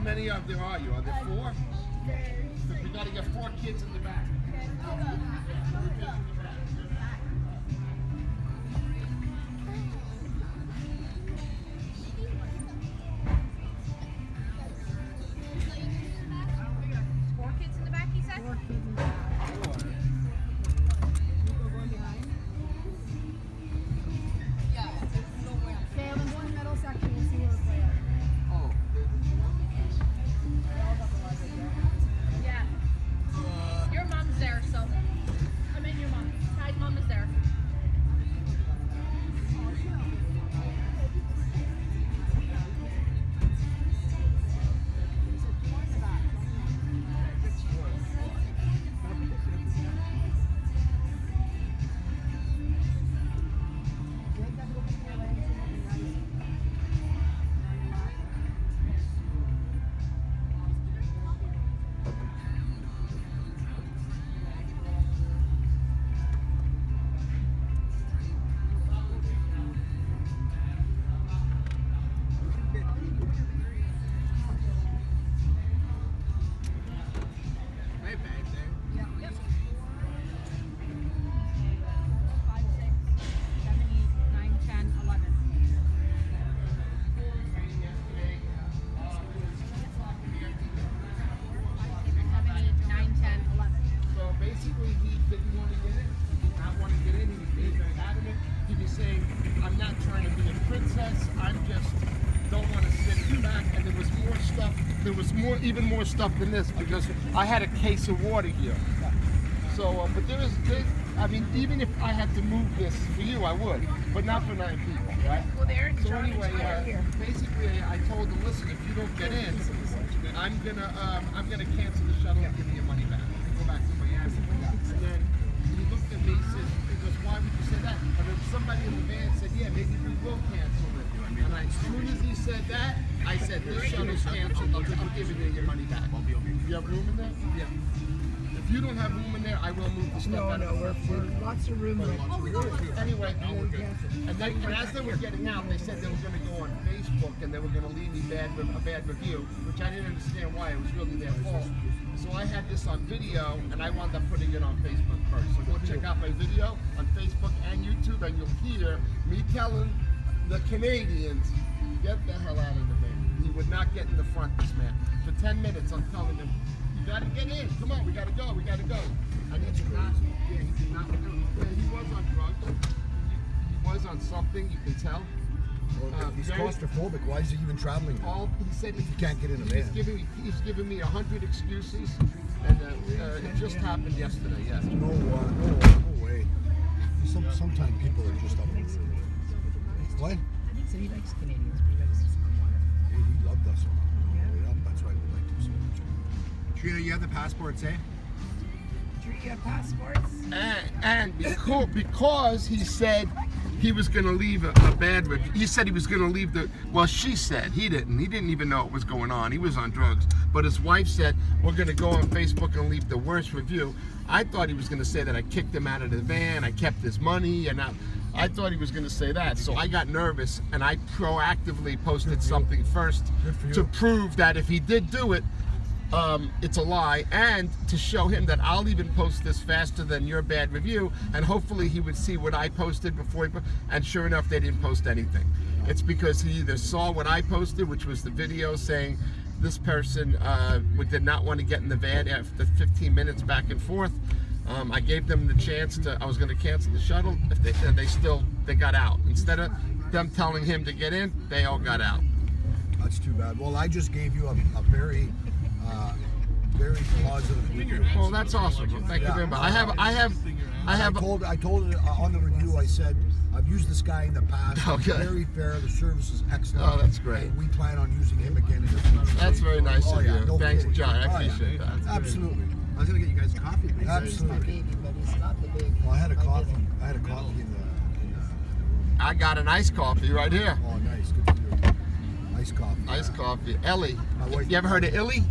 many of there are you? Are there 4? We got to get 4 kids in the back. There was even more stuff than this because I had a case of water here. So, but I mean, even if I had to move this for you, I would, but not for 9 people, right? So anyway, basically, I told them, listen, if you don't get in, I'm gonna cancel the shuttle and give you your money back. Go back to Miami. And then he looked at me and said, why would you say that? And then somebody in the van said, yeah, maybe we will cancel it. And as soon as he said that, I said, this shuttle's canceled. I'm giving you your money back. You have room in there? Yeah. If you don't have room in there, I will move the stuff out. No, we're lots of room. Anyway, and then as they were getting out, they said they were going to go on Facebook and they were going to leave me a bad review, which I didn't understand why. It was really their fault. So I had this on video, and I wound up putting it on Facebook first. So go check out my video on Facebook and YouTube, and you'll hear me telling the Canadians, get the hell out of the van. He would not get in the front, this man. For 10 minutes, I'm telling him, you gotta get in. Come on, we gotta go. And he did not. Yeah, he did not. He was on drugs. He was on something. You can tell. Well, if he's claustrophobic, why is he even traveling? He said he can't get in a van. He's giving me 100 excuses, and it just happened yesterday. Yes. No way. Sometimes people are just up. What? So he likes Canadians, but he likes He loved us. Yeah. That's why we liked him so much. Trina, you have the passports, eh? Trina, you have passports? And because he said he was going to leave a bad review. He said he was going to leave she said, he didn't. He didn't even know what was going on. He was on drugs. But his wife said, we're going to go on Facebook and leave the worst review. I thought he was going to say that I kicked him out of the van, I kept his money, and I thought he was going to say that. So I got nervous, and I proactively posted something first to prove that if he did do it, it's a lie, and to show him that I'll even post this faster than your bad review, and hopefully he would see what I posted before and sure enough, they didn't post anything. It's because he either saw what I posted, which was the video saying this person did not want to get in the van after 15 minutes back and forth. I gave them the chance I was going to cancel the shuttle, and they got out. Instead of them telling him to get in, they all got out. That's too bad. Well, I just gave you a very positive review. Well, that's awesome. Well, thank you very much. I told it on the review. I said I've used this guy in the past. Okay. Very fair. The service is excellent. Oh, that's great. And we plan on using him again in the future. That's very nice of you. No Thanks, kidding. John. I appreciate that. Absolutely. I was gonna get you guys coffee. Please. Absolutely. Baby, but he's not the baby. Well, I had a coffee in the room. I got an iced coffee right here. Oh, nice. Good for you. Iced coffee. Iced coffee. Ellie. My wife- You ever heard of Illy?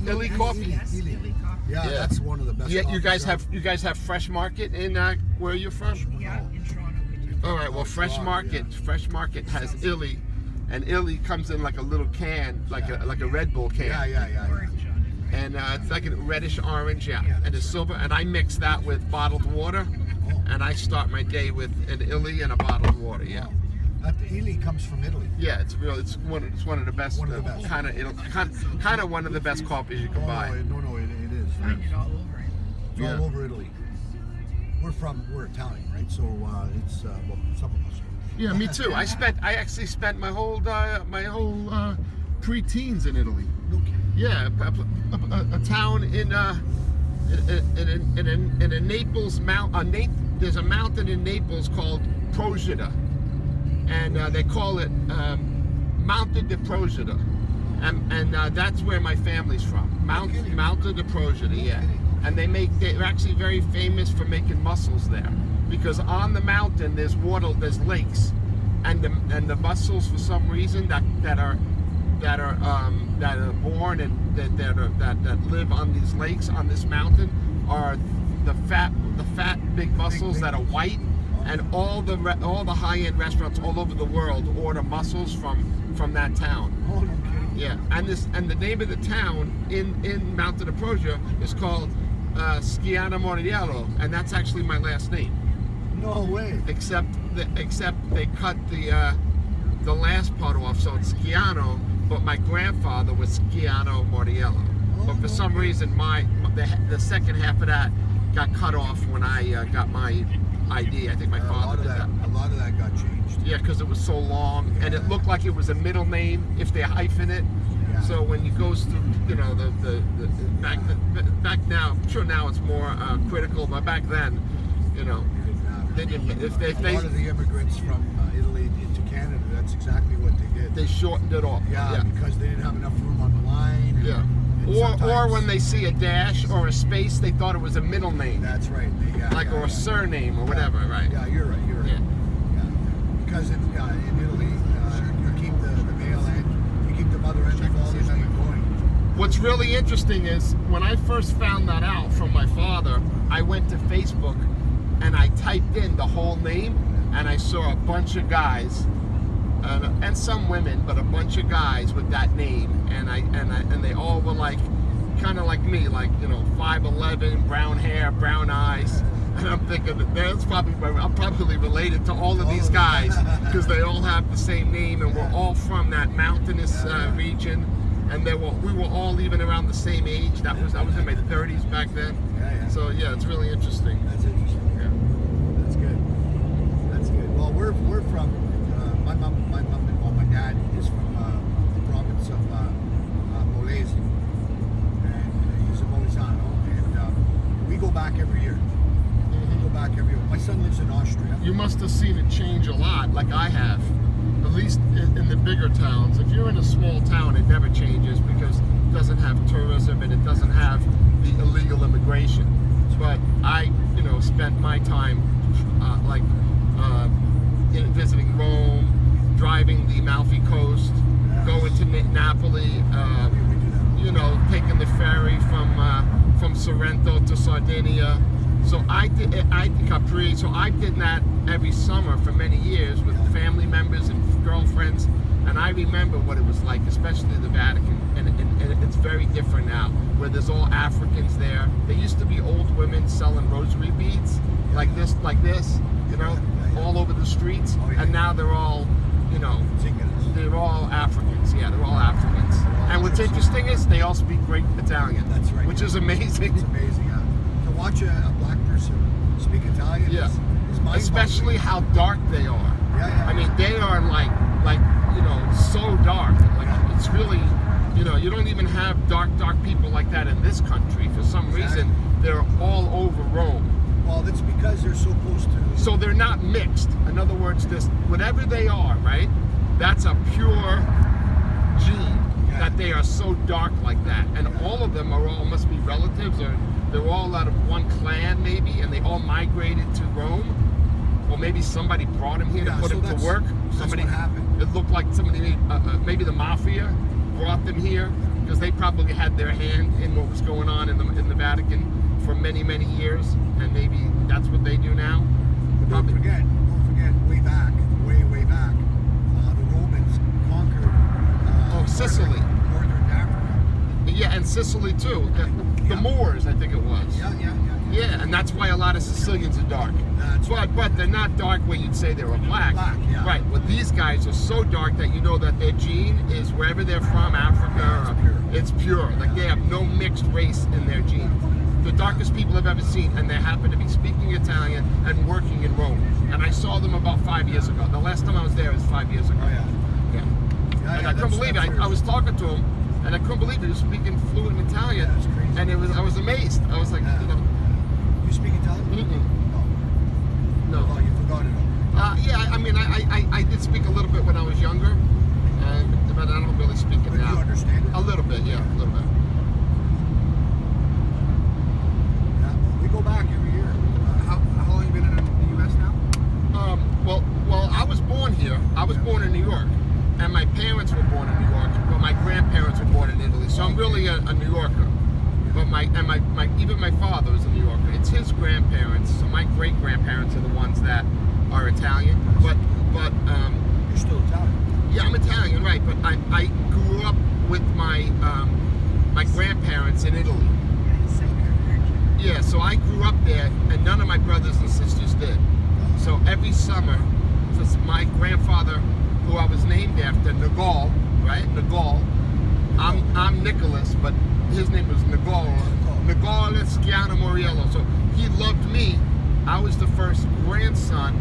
Illy coffee? Yes, Illy coffee. Yeah, that's one of the best. You guys coffees have ever. Fresh Market in where you're from? Yeah, in Toronto. All right. Well, Fresh Market has Illy and Italy comes in like a little can, like a Red Bull can. Yeah. Orange on it. And it's like a reddish orange, and it's silver. And I mix that with bottled water, and I start my day with an Illy and a bottled water. Yeah. That Ely comes from Italy. Yeah, it's one of the best. One of the best. Kind of one of the best coffees you can buy. No, it is. Find it all over it. It's all over Italy. We're Italian, right? So it's well, some of us are. Yeah, me too. I actually spent my whole pre-teens in Italy. Okay. Yeah, a town in a Naples there's a mountain in Naples called Procida, and they call it Monte di Procida, and that's where my family's from. Monte di Procida, yeah. And they're actually very famous for making mussels there, because on the mountain there's water, there's lakes, and the mussels for some reason that are born and that live on these lakes on this mountain are the fat big mussels that are white, and all the high-end restaurants all over the world order mussels from that town. Oh, no kidding. Yeah, and the name of the town in Monte di Procida is called Sciano Moriello, and that's actually my last name. No way. Except they cut the last part off, so it's Sciano. But my grandfather was Sciano Moriello. But for some reason, the second half of that got cut off when I got my ID. I think my father did that. A lot of that got changed. Yeah, because it was so long, and it looked like it was a middle name if they hyphen it. Yeah. So when it goes through, the back now, I'm sure now it's more critical, but back then, they didn't. If a lot of the immigrants from Italy into Canada, that's exactly what they did. they shortened it off. Yeah, because they didn't have enough room on the line. Yeah. And Or sometimes- when they see a dash or a space, they thought it was a middle name, That's right. or a surname or whatever, right? Yeah, you're right. Yeah. Yeah. Because in Italy, you keep the male end, you keep the mother end of all the Italian coin. What's really interesting is when I first found that out from my father, I went to Facebook and I typed in the whole name, and I saw a bunch of guys, and some women, but a bunch of guys with that name, and they all were like, kind of like me, like 5'11", brown hair, brown eyes, and I'm thinking I'm probably related to all of these guys because they all have the same name, and we're all from that mountainous region. And we were all even around the same age. I was in my 30s back then. Yeah. So yeah, it's really interesting. That's interesting. Yeah. That's good. That's good. Well, we're from my mom and my dad is from the province of Molise, and he's a Molisano, and we go back every year. My son lives in Austria. You must have seen it change a lot, like I have. At least in the bigger towns. If you're in a small town, it never changes because it doesn't have tourism and it doesn't have the illegal immigration. But I, spent my time visiting Rome, driving the Amalfi Coast, going to Napoli, We do that. taking the ferry from Sorrento to Sardinia. So I did Capri. So I did that every summer for many years with family members and girlfriends, and I remember what it was like, especially the Vatican. And it's very different now, where there's all Africans there. There used to be old women selling rosary beads like this, all over the streets, Oh, yeah. and now they're all, Singers. they're all Africans. Yeah, they're all Africans. And what's interesting is they all speak great Italian. That's right. Which is amazing. It's amazing. To watch a black person speak Italian Yeah. is mind-boggling. Especially how dark they are. Yeah. I mean, they are like so dark. Like it's really, you don't even have dark people like that in this country. For some reason, they're all over Rome. Well, that's because they're so close to. So they're not mixed. In other words, whatever they are, right? That's a pure gene that they are so dark like that. And all of them must be relatives, or they're all out of one clan maybe, and they all migrated to Rome. Or maybe somebody brought him here to put him to work. That's what happened. It looked like somebody, maybe the mafia, brought them here because they probably had their hand in what was going on in the Vatican for many, many years, and maybe that's what they do now. But don't forget, way back, the Romans and Sicily too. The Moors, I think it was. Yeah. And that's why a lot of Sicilians are dark. That's But they're not dark where you'd say they were black. Black, yeah. Right. Well, these guys are so dark that you know that their gene is wherever they're from, Africa. It's pure. Like they have no mixed race in their genes. The darkest people I've ever seen, and they happen to be speaking Italian and working in Rome. And I saw them about 5 years ago. The last time I was there was 5 years ago. Oh, yeah. And I couldn't believe it. I was talking to him, and I couldn't believe he was speaking fluent Italian. That's crazy. And I was amazed. I was like, You speak Italian? No. Oh, you forgot it all. Yeah, I mean, I did speak a little bit when I was younger, but I don't really speak it But now. you understand it? A little bit, yeah, a little bit. Yeah. We go back every year. How long have you been in the U.S. now? Well, I was born here. I was born in New York, and my parents were born in New York, but my grandparents were born in Italy. So I'm really a New Yorker. But even my father was a New Yorker. It's his grandparents. So my great grandparents are the ones that are Italian. But You're still Italian. yeah, I'm Italian, right? But I grew up with my grandparents in Italy. Yeah, so I grew up there, and none of my brothers and sisters did. So every summer, because my grandfather, who I was named after, Nagal, right? Nagal. I'm Nicholas, but his name was Nagal. Nagal Schiano Moriello. So he loved me. I was the first grandson,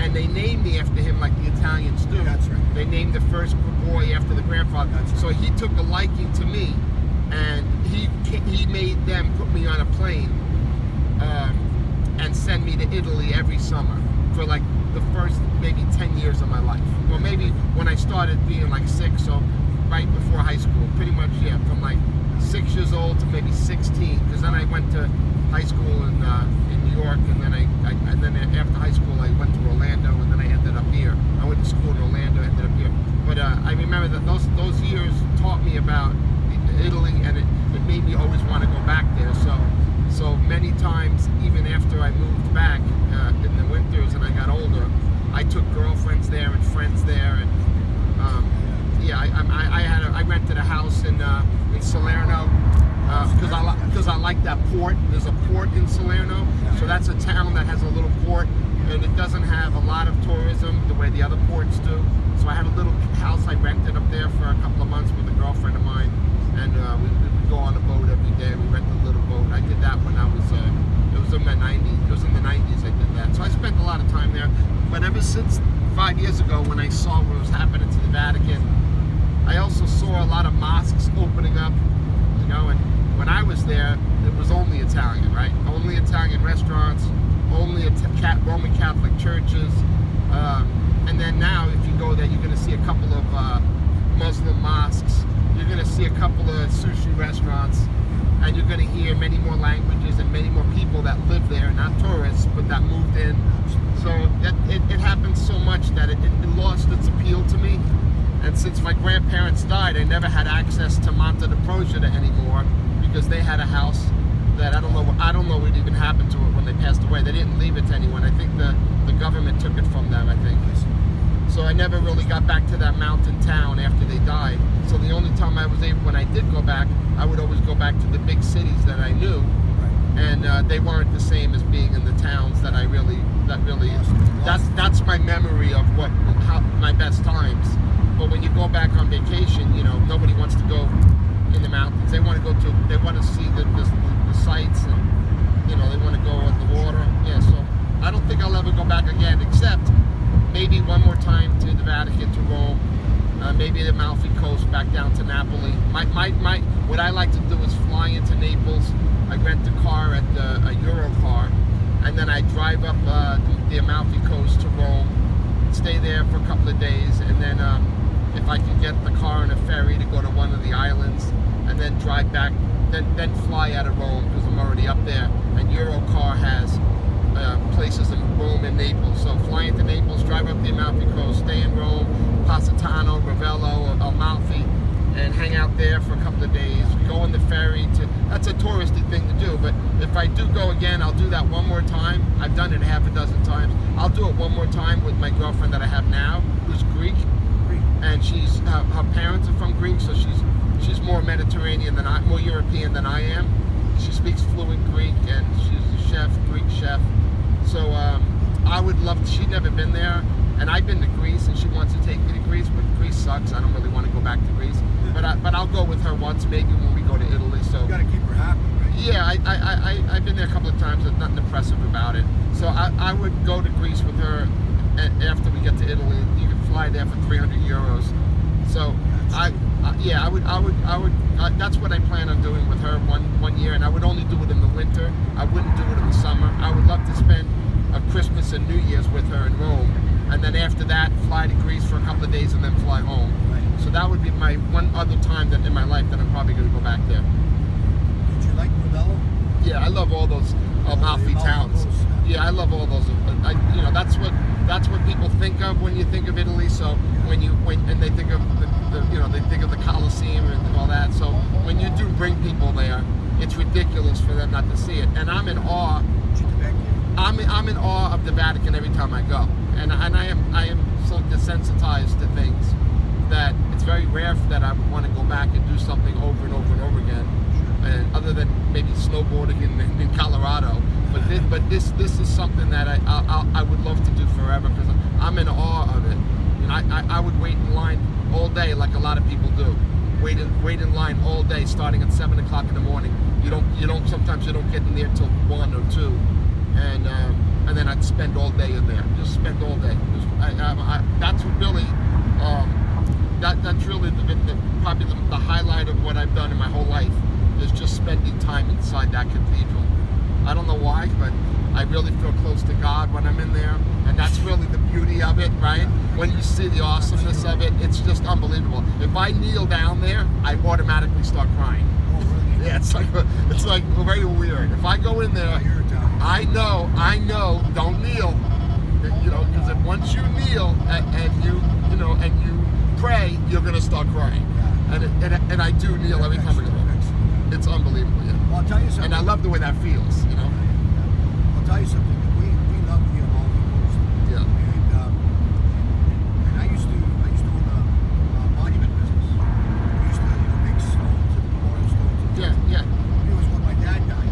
and they named me after him like the Italians do. That's right. They named the first boy after the grandfather. That's right. So he took a liking to me, and he made them put me on a plane and send me to Italy every summer for like the first maybe 10 years of my life. Well, maybe when I started being like 6, so right before high school, pretty much, yeah, from like 6 years old to maybe 16, because then I went to high school in New York, and then after high school I went to Orlando, and then I ended up here. I went to school in Orlando, ended up here. But I remember that those years taught me about Italy, and it made me always want to go back there. So many times, even after I moved back in the winters and I got older, I took girlfriends there and friends there, and I rented a house in Salerno because I like that port. There's a port in Salerno, so that's a town that has a little port, and it doesn't have a lot of tourism the way the other ports do. So I had a little house I rented up there for a couple of months with a girlfriend of mine, and we would go on a boat every day. We rented a little boat. I did that when I was it was in the 90s. It was in the 90s I did that. So I spent a lot of time there. But ever since 5 years ago, when I saw what was happening to the Vatican, I also saw a lot of mosques opening up, you know, and when I was there, it was only Italian, right? Only Italian restaurants, only Roman Catholic churches, and then now if you go there, you're going to see a couple of Muslim mosques, you're going to see a couple of sushi restaurants, and you're going to hear many more languages and many more people that live there, not tourists, but that moved in. So it happened so much that it lost its appeal to me. And since my grandparents died, I never had access to Monte de Procida anymore, because they had a house that I don't know what even happened to it when they passed away. They didn't leave it to anyone. I think the government took it from them, I think. So I never really got back to that mountain town after they died. So the only time I was able, when I did go back, I would always go back to the big cities that I knew, and they weren't the same as being in the towns that that's my memory of my best times. But when you go back on vacation, you know, nobody wants to go in the mountains. They want to see the sights, and you know, they want to go on the water. Yeah, so I don't think I'll ever go back again, except maybe one more time to the Vatican, to Rome, maybe the Amalfi Coast, back down to Napoli. What I like to do is fly into Naples. I rent a car at a Euro car, and then I drive up the Amalfi Coast to Rome, stay there for a couple of days, and then if I can get the car and a ferry to go to one of the islands, and then drive back, then fly out of Rome, because I'm already up there. And Eurocar has places in Rome and Naples. So fly into Naples, drive up the Amalfi Coast, stay in Rome, Positano, Ravello, Amalfi, and hang out there for a couple of days. Go on the ferry that's a touristy thing to do, but if I do go again, I'll do that one more time. I've done it half a dozen times. I'll do it one more time with my girlfriend that I have now, who's Greek, and her parents are from Greece, so she's she's more Mediterranean than more European than I am. She speaks fluent Greek, and she's a chef, Greek chef. So I would love. She'd never been there, and I've been to Greece, and she wants to take me to Greece, but Greece sucks. I don't really want to go back to Greece. But I'll go with her once, maybe when we go to Italy. So You got to keep her happy, right? yeah, I've been there a couple of times. There's nothing impressive about it. So I would go to Greece with her after we get to Italy. You can fly there for 300 euros. So I would. That's what I plan on doing with her one year, and I would only do it in the winter. I wouldn't do it in the summer. I would love to spend a Christmas and New Year's with her in Rome, and then after that, fly to Greece for a couple of days and then fly home. Right. So that would be my one other time that in my life that I'm probably going to go back there. Did you like Ravello? Yeah, I love all those Amalfi towns. Coast. Yeah, I love all those. That's what people think of when you think of Italy. So when they think of they think of the Colosseum and all that. So when you do bring people there, it's ridiculous for them not to see it. And I'm in awe. I'm in awe of the Vatican every time I go, and I am so desensitized to things that it's very rare that I would want to go back and do something over and over and over again. And other than maybe snowboarding in Colorado, but this is something that I would love to do forever because I'm in awe of it. And I would wait in line all day like a lot of people do. Wait in line all day, starting at 7 o'clock in the morning. Sometimes you don't get in there till 1 or 2, and then I'd spend all day in there. Just spend all day. That's really. That's really probably the highlight of what I've done in my whole life is just spending time inside that cathedral. I don't know why, but I really feel close to God when I'm in there, and that's really the beauty of it, right? When you see the awesomeness of it, it's just unbelievable. If I kneel down there, I automatically start crying. Yeah, it's like very weird. If I go in there, I know, don't kneel, because if once you kneel and you pray, you're gonna start crying, and I do kneel every time I go. It's unbelievable, yeah. Well, I'll tell you something. And I love the way that feels, I'll tell you something. We love the Amalfi Coast. Yeah. And I used to own a monument business. We used to make stones and memorial stones. Yeah. It was when my dad died.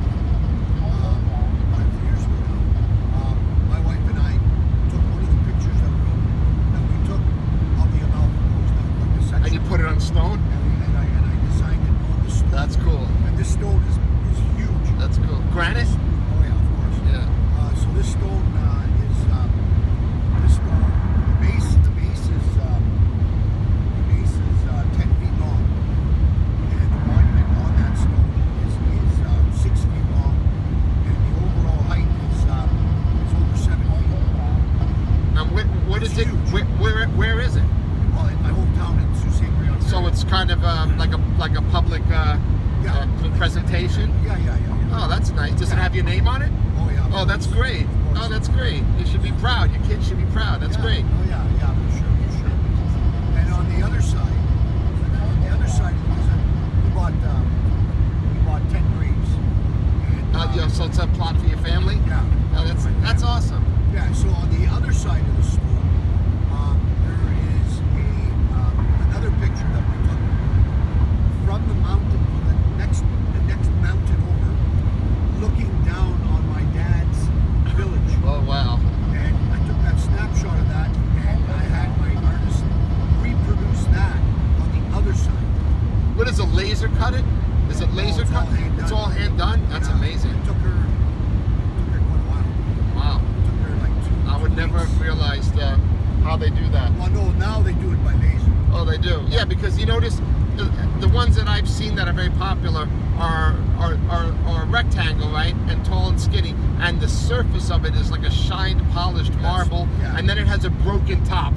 About 3 years ago now. My wife and I took one of the pictures that we took of the Amalfi Coast. Like a section. And you put it on stone? And I designed it on the stone. That's cool. And this stone is huge. That's cool. Granite? Oh yeah, of course. Yeah. So this stone the base is 10 feet long, and the monument on that stone is 6 feet long, and the overall height is over 7 feet. Now, what is it? Where is it? Well, in my hometown in Sault Ste. Marie. So it's kind of like a public presentation. Yeah. Oh, that's nice. Does it have your name on it? Oh yeah. Oh, that's great. Oh, that's great. You should be proud. Your kids should be proud. That's great. Oh yeah, for sure. And on the other side, we bought 10 graves. And, So it's a plot for your family. Yeah. Oh, that's awesome. Yeah. So on the other side of the stone, there is another picture that we took from the mountain, from the next mountain over, looking down on my dad's village. Oh wow. And I took that snapshot of that, and I had my artist reproduce that on the other side. What is a laser cut it? Is it laser it's cut? all hand It's done. all hand done? That's amazing. It took her quite a while. Wow. It took her like 2 I would never have realized how they do that. Well, no, now they do it by laser. Oh, they do. Yeah, because you notice the ones that I've seen that are very popular are rectangle, right, and tall and skinny, and the surface of it is like a shined, polished marble, yeah. and then it has a broken top,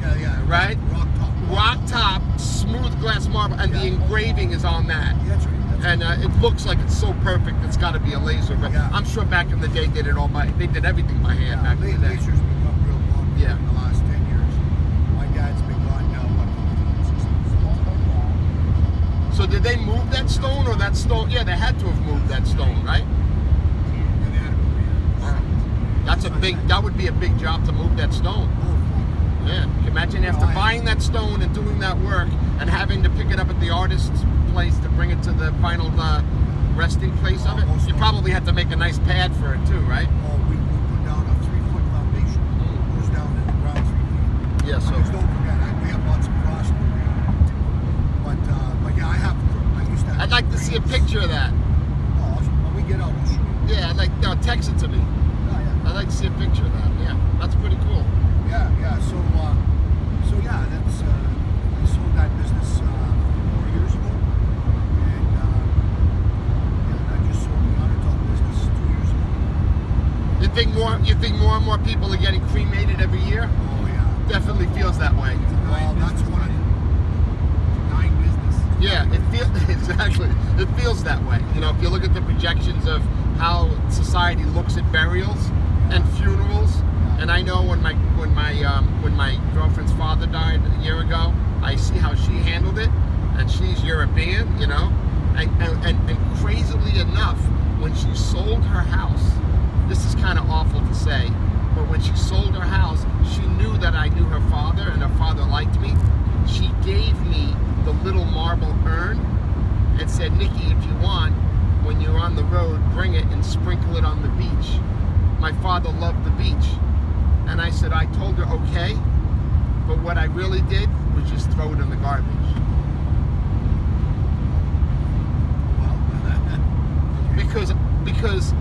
Yeah. right? Rock top. Rock top, smooth glass marble, and the engraving is on that. Yeah, that's right. And it looks like it's so perfect. It's got to be a laser, but Yeah. I'm sure back in the day they did everything by hand back in the day. Lasers become real popular Yeah. in the last 10 years. My dad's been gone now, So did they move that stone, or that stone? Yeah, they had to have moved that stone, right? That would be a big job to move that stone. Yeah. Imagine after buying that stone and doing that work and having to pick it up at the artist's get to the final resting place of it? Almost You all. probably had to make a nice pad for it too, right? Oh, we put down a 3-foot foundation. Goes down in the ground 3 feet. Yeah, so Just don't forget, we have lots of frost. But yeah, I used to have. I'd like to see a picture of that. Oh, when we get out, I'll show you. Yeah, no, text it to me. Yeah, I'd like to see a picture of that. Yeah, that's pretty cool. yeah. So yeah, that's I sold that business 4 years ago, and I just sold the countertop business 2 years ago. You think more and more people are getting cremated every year? Oh yeah. Definitely feels that way. Well, that's one of the 9 business. Yeah, it feels exactly. It feels that way. You know, if you look at the projections of how society looks at burials and funerals, and I know when my girlfriend's father died a year ago, I see how she handled it, and she's European, you know, and crazily enough, when she sold her house, this is kind of awful to say, but when she sold her house, she knew that I knew her father, and her father liked me. She gave me the little marble urn and said, Nikki, if you want, when you're on the road, bring it and sprinkle it on the beach. My father loved the beach. And I said, I told her, okay, but what I really did was just throw it in the garbage. Because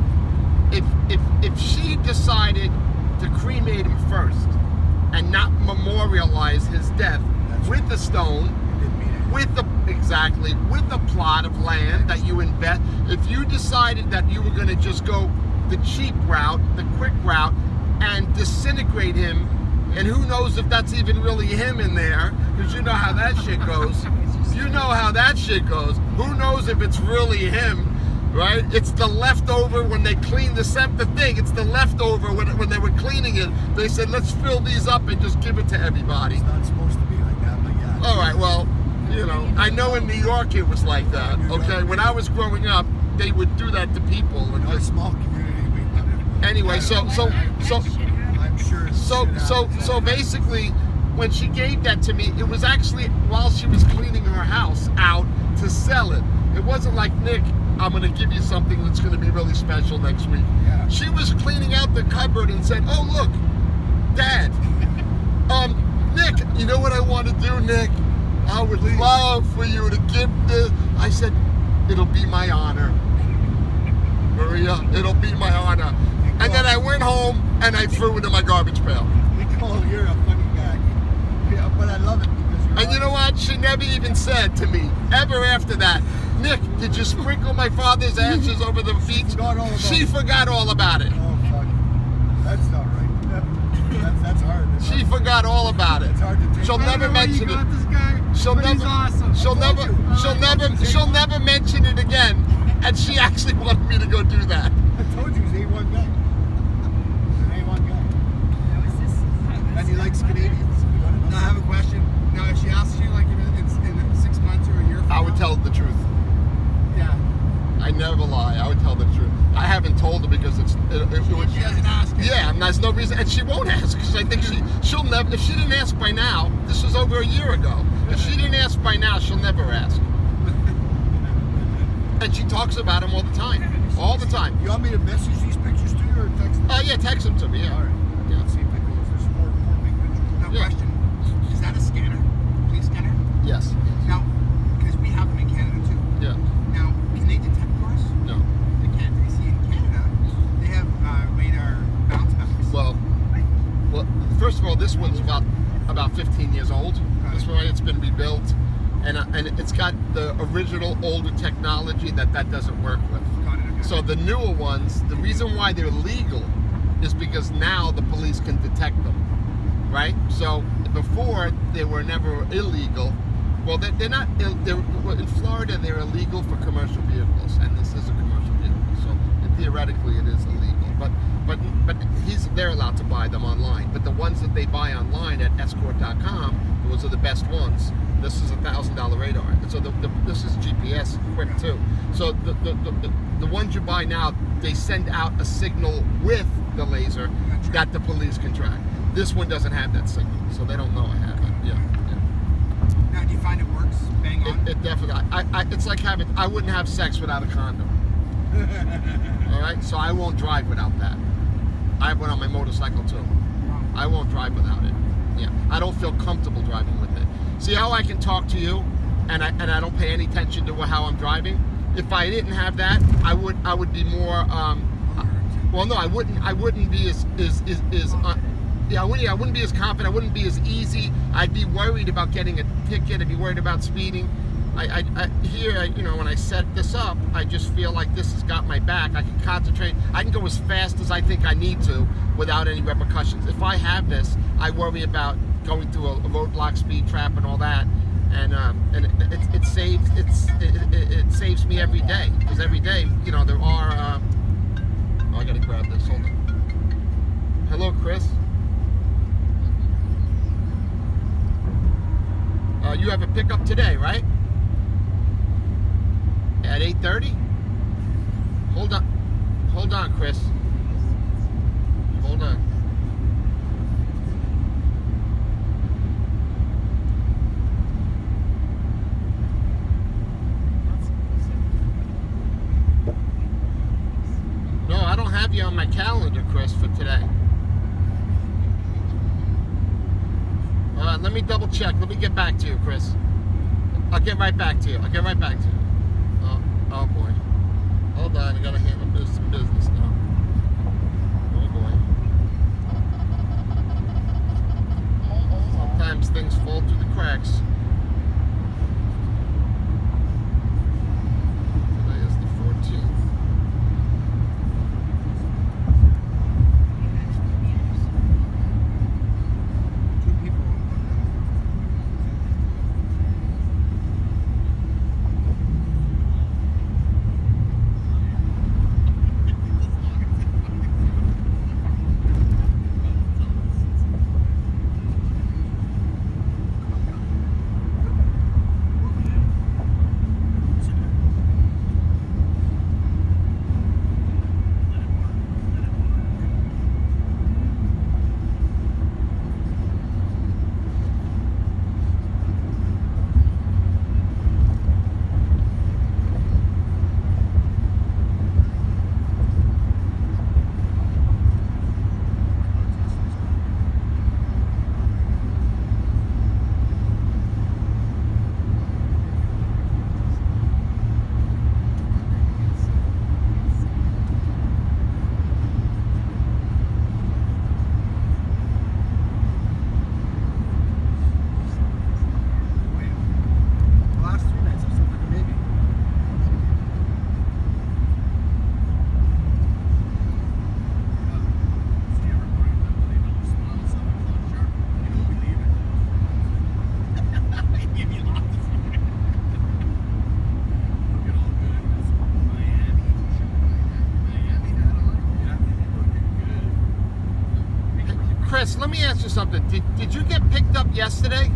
if she decided to cremate him first and not memorialize his death with a stone, with a plot of land that you invest, if you decided that you were going to just go the cheap route, the quick route, and disintegrate him, and who knows if that's even really him in there, because you know how that shit goes. You know how that shit goes. Who knows if it's really him, right? It's the leftover when they clean the thing. It's the leftover when they were cleaning it. They said, let's fill these up and just give it to everybody. It's not supposed to be like that, but yeah. All right, well, you know, I know in New York it was like that. Okay, when I was growing up, they would do that to people. And In a small community, anyway, so I'm sure. So basically, when she gave that to me, it was actually while she was cleaning her house out to sell it. It wasn't like, Nick, I'm going to give you something that's going to be really special next week. Yeah. She was cleaning out the cupboard and said, oh, look, Dad, Nick, you know what I want to do, Nick? I would love for you to give this. I said, it'll be my honor. Maria, it'll be my honor. And then I went home and I threw it in my garbage pail. Nicole, you're a funny guy. Yeah, but I love it because you're. And you know what? She never even said to me, ever after that, Nick, did you sprinkle my father's ashes over the beach? She forgot all about it. Oh, fuck. That's not right. That's hard. She forgot all about it. It's hard to take. She'll never mention it. This guy, She'll but he's never. awesome. She'll never mention it again. And she actually wanted me to go do that. I told you he's A1 guy. He's an A1 guy. And he likes Canadians. Now I have a question. Now, if she asks you like in 6 months or a year from I would now, tell the truth. Yeah. I never lie. I would tell the truth. I haven't told her because it would. She doesn't ask. Yeah, and there's no reason, and she won't ask because I think she'll never. If she didn't ask by now, this was over a year ago. If she didn't ask by now, she'll never ask. And she talks about him all the time. All the time. You want me to message these pictures to you or text them? Oh yeah, text them to me. Yeah. All right. Yeah. Let's see if it goes. There's four big pictures. Now, Yeah. question: is that a scanner? Police scanner? Yes. Now, because we have them in Canada too. Yeah. Now, can they detect cars? No. They can't. They see in Canada, they have radar bounce backs. Well, first of all, this one's about 15 years old. This one, it's been rebuilt, and it's got the original older technology that doesn't work with. Got it, okay. So the newer ones, the reason why they're legal is because now the police can detect them, right? So before they were never illegal. Well, they're not. In Florida, they're illegal for commercial vehicles, and this is a commercial vehicle. So theoretically, it is illegal. But they're allowed to buy them online. But the ones that they buy online at escort.com, those are the best ones. This is $1,000 radar, and so this is GPS equipped too. So the ones you buy now, they send out a signal with the laser that the police can track. This one doesn't have that signal, so they don't know I have it. Yeah. Now, do you find it works bang on? It definitely. it's like I wouldn't have sex without a condom. All right, so I won't drive without that. I have one on my motorcycle too. I won't drive without it. Yeah, I don't feel comfortable driving with it. See how I can talk to you, and I don't pay any attention to how I'm driving. If I didn't have that, I would be more. Well, no, I wouldn't be as yeah, I wouldn't be as confident. I wouldn't be as easy. I'd be worried about getting a ticket. I'd be worried about speeding. Here, you know, when I set this up, I just feel like this has got my back. I can concentrate. I can go as fast as I think I need to without any repercussions. If I have this, I worry about going through a roadblock, speed trap, and all that. And it saves me every day, because every day, you know, there are. Oh, I gotta grab this. Hold on. Hello, Chris. You have a pickup today, right? At 8:30? Hold on, Chris. Hold on. No, I don't have you on my calendar, Chris, for today. Let me double check. Let me get back to you, Chris. I'll get right back to you. Oh boy. Hold on, I gotta handle some business now. Oh boy. Sometimes things fall through the cracks. Today is the 14th. Chris, let me ask you something. Did you get picked up yesterday?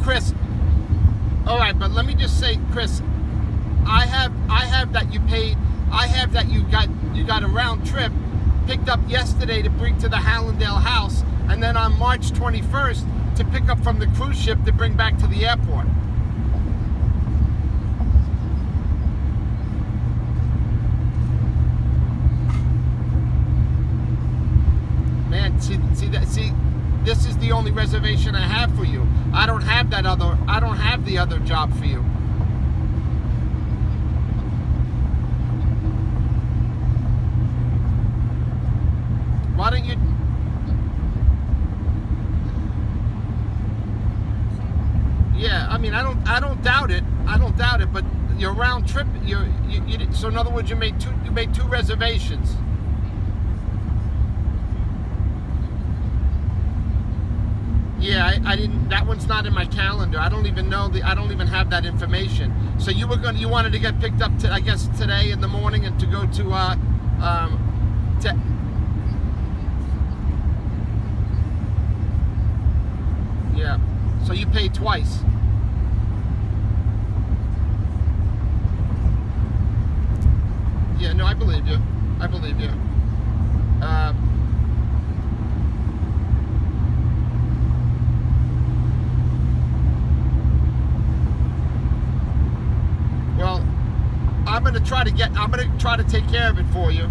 Chris, all right, but let me just say, Chris, I have that you paid. I have that you got a round trip picked up yesterday to bring to the Hallandale house, and then on March 21st to pick up from the cruise ship to bring back to the airport. Man, see, this is the only reservation I have for you. I don't have the other job for you. Why don't you? Yeah, I mean, I don't doubt it. But your round trip, so in other words, you made two reservations. Yeah, I didn't. That one's not in my calendar. I don't even have that information. So you wanted to get picked up I guess today in the morning, and to go to yeah. So you paid twice. believe you. I believe you. Well, I'm gonna try to take care of it for you,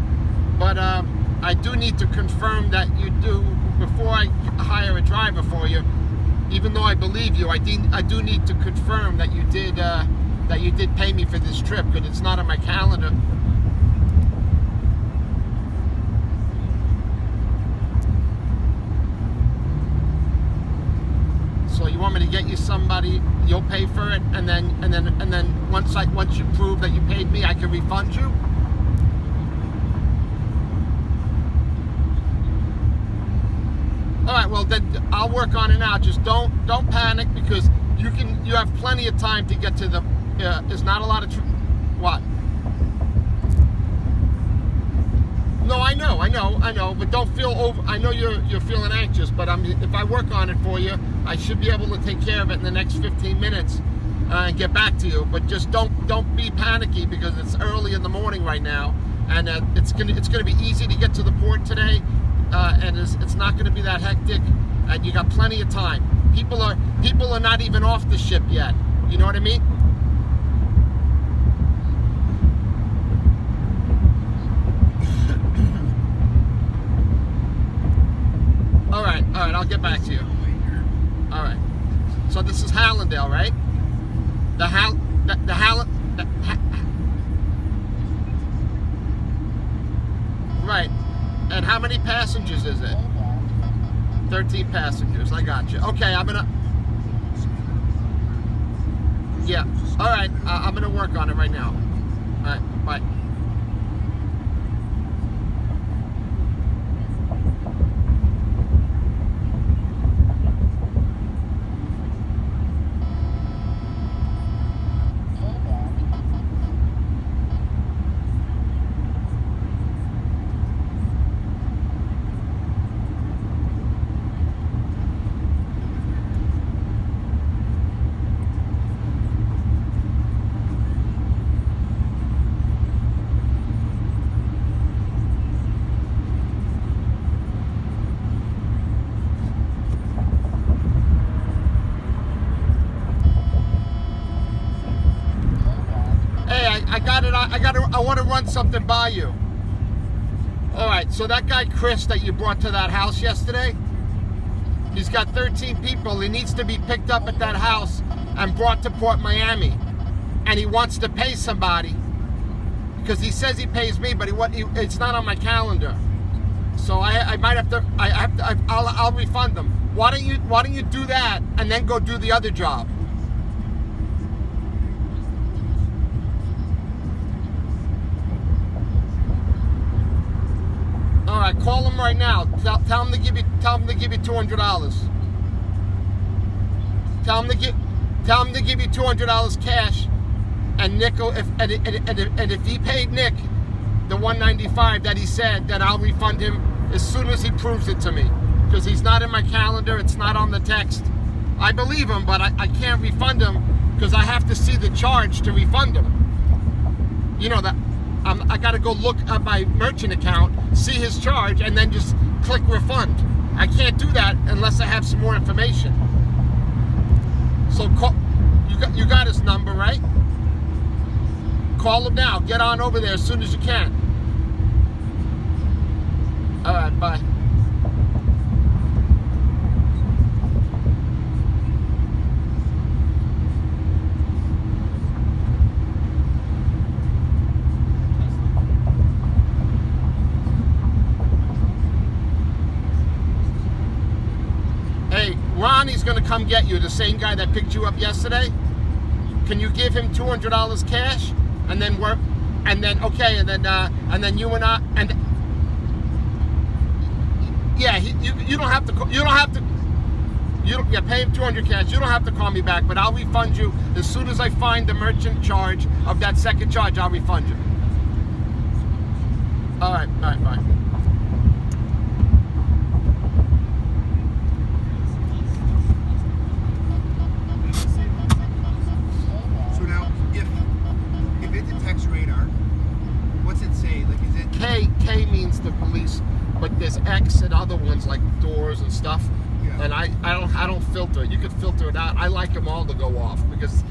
but I do need to confirm that you do before I hire a driver for you. Even though I believe you, I do need to confirm that you did pay me for this trip, because it's not on my calendar. So you want me to get you somebody? You'll pay for it, and then once you prove that you paid me, I can refund you. All right, well then I'll work on it now. Just don't panic, because you have plenty of time to get to the. There's not a lot of what? No, I know, but don't feel over. I know you're feeling anxious, but if I work on it for you, I should be able to take care of it in the next 15 minutes and get back to you. But just don't be panicky, because it's early in the morning right now, and it's gonna be easy to get to the port today, and it's not gonna be that hectic, and you got plenty of time. People are not even off the ship yet. You know what I mean? All right, I'll get back to you. All right. So this is Hallandale, right? Right. And how many passengers is it? 13 passengers. I got you. Okay, yeah. All right, I'm gonna work on it right now. All right, bye. I want to run something by you. All right, so that guy Chris that you brought to that house yesterday, he's got 13 people. He needs to be picked up at that house and brought to Port Miami, and he wants to pay somebody, because he says he pays me, but it's not on my calendar. So I might have to. I'll refund him. Why don't you do that and then go do the other job? All right, call him right now. Tell him to give you $200. Tell him to give you $200 cash, and nickel. If he paid Nick the $195 that he said, then I'll refund him as soon as he proves it to me, because he's not in my calendar. It's not on the text. I believe him, but I can't refund him because I have to see the charge to refund him. You know that. I got to go look at my merchant account, see his charge, and then just click refund. I can't do that unless I have some more information. So you got his number, right? Call him now. Get on over there as soon as you can. All right, bye. Ronnie's gonna come get you, the same guy that picked you up yesterday. Can you give him $200 cash, and then work, and then you and I, and yeah, you don't have to pay him $200 cash. You don't have to call me back, but I'll refund you as soon as I find the merchant charge of that second charge. I'll refund you. All right, bye. If it detects radar, what's it say? Like, ones like doors and stuff. Yeah. And I don't filter it. You could filter it out. I like them all to go off because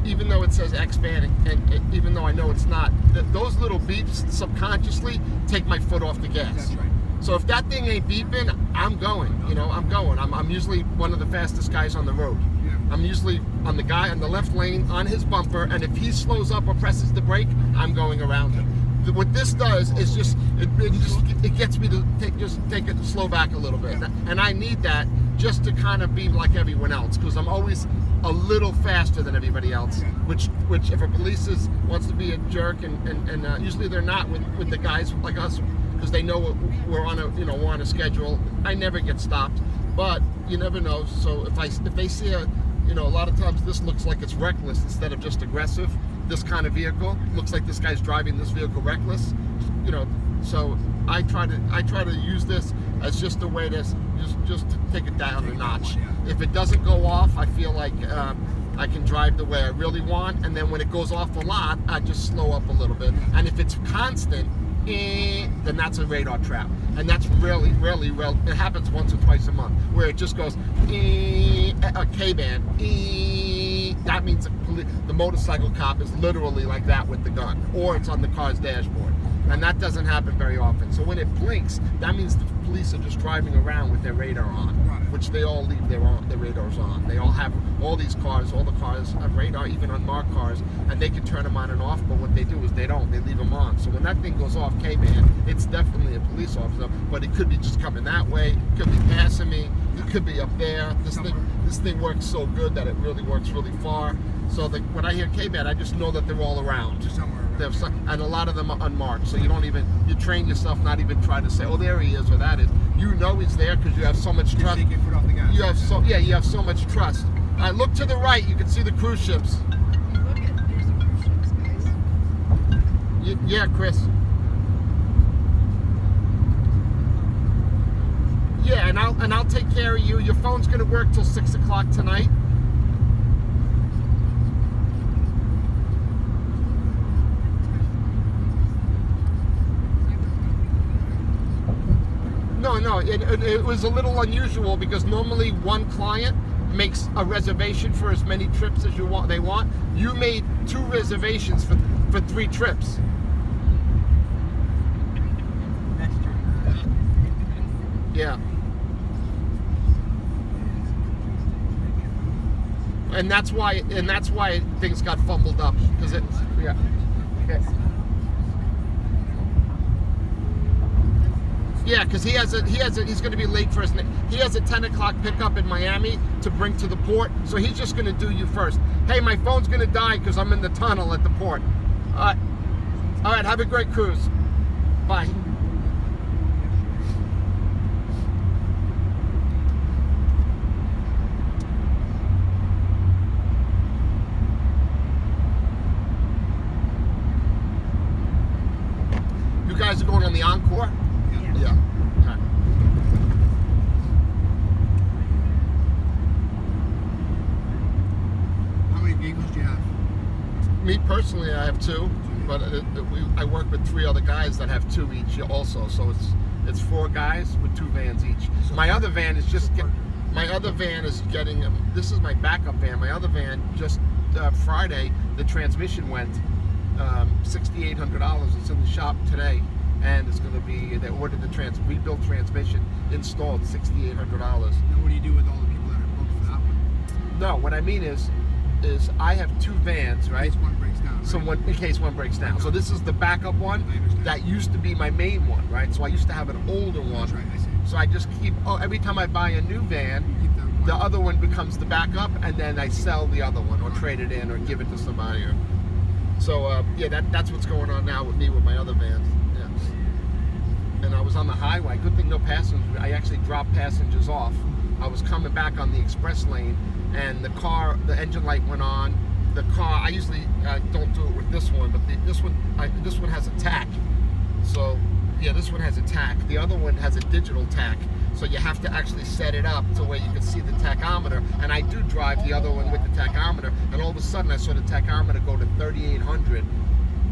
even though it says X-band and even though I know it's not, those little beeps subconsciously take my foot off the gas. That's right. So if that thing ain't beeping, I'm going. You know, I'm going. I'm usually one of the fastest guys on the road. Yeah. I'm usually on the guy on the left lane on his bumper, and if he slows up or presses the brake, I'm going around him. What this does is just it gets me to take it slow back a little bit, and I need that just to kind of be like everyone else because I'm always a little faster than everybody else. Which if a police wants to be a jerk and usually they're not with the guys like us because they know we're on a schedule. I never get stopped, but you never know. So if they see a lot of times this looks like it's reckless instead of just aggressive. This kind of vehicle looks like this guy's driving this vehicle reckless, so I try to use this as just a way to just to take it down a notch. If it doesn't go off, I feel like I can drive the way I really want, and then when it goes off a lot, I just slow up a little bit. And if it's constant, then that's a radar trap, and that's really it happens once or twice a month where it just goes a K-band. That means the motorcycle cop is literally like that with the gun, or it's on the car's dashboard, and that doesn't happen very often. So when it blinks, that means the police are just driving around with their radar on, which they all leave their radars on. They all have all the cars have radar, even unmarked cars, and they can turn them on and off. But what they do is they leave them on. So when that thing goes off K-band, it's definitely a police officer, but it could be just coming that way, it could be passing me, it could be up there. This thing works so good that it really works really far. So when I hear K-band, I just know that they're all around. Just somewhere around. And a lot of them are unmarked. So you train yourself not even try to say, oh, there he is or that is. You know he's there because you have so much trust. Take your foot off the gas. You have so much trust. All right, look to the right. You can see the cruise ships. Look at, there's the cruise ships, guys. Yeah, Chris. Yeah, and I'll take care of you. Your phone's gonna work till 6 o'clock tonight. No, it was a little unusual because normally one client makes a reservation for as many trips as they want. You made 2 reservations for 3 trips. That's true. Yeah. And that's why things got fumbled up because yeah. Okay. Yeah, because he's going to be late for us. He has a 10 o'clock pickup in Miami to bring to the port, so he's just going to do you first. Hey, my phone's going to die because I'm in the tunnel at the port. All right, have a great cruise. Bye. You guys are going on the Encore? Yeah. Okay. How many vehicles do you have? Me personally, I have 2, but I work with 3 other guys that have 2 each also. So it's 4 guys with 2 vans each. My other van is getting. This is my backup van. My other van just Friday, the transmission went $6,800. It's in the shop today. And it's going to be, they ordered the rebuilt transmission installed, $6,800. Now what do you do with all the people that are booked for that one? No, what I mean is I have 2 vans, right? In case one breaks down, right? In case one breaks down. So this is the backup one I understand. that used to be my main one, right? So I used to have an older one. That's right, I see. So I just keep, every time I buy a new van, You keep that one. the other one becomes the backup, and then I sell the other one or trade it in or give it to somebody. So yeah, that's what's going on now with me with my other vans. Yeah. And I was on the highway. Good thing no passengers. I actually dropped passengers off. I was coming back on the express lane, and the engine light went on. The car, I usually don't do it with this one, but this one has a tack. So yeah, this one has a tack. The other one has a digital tack. So you have to actually set it up to where you can see the tachometer. And I do drive the other one with the tachometer, and all of a sudden I saw the tachometer go to 3,800,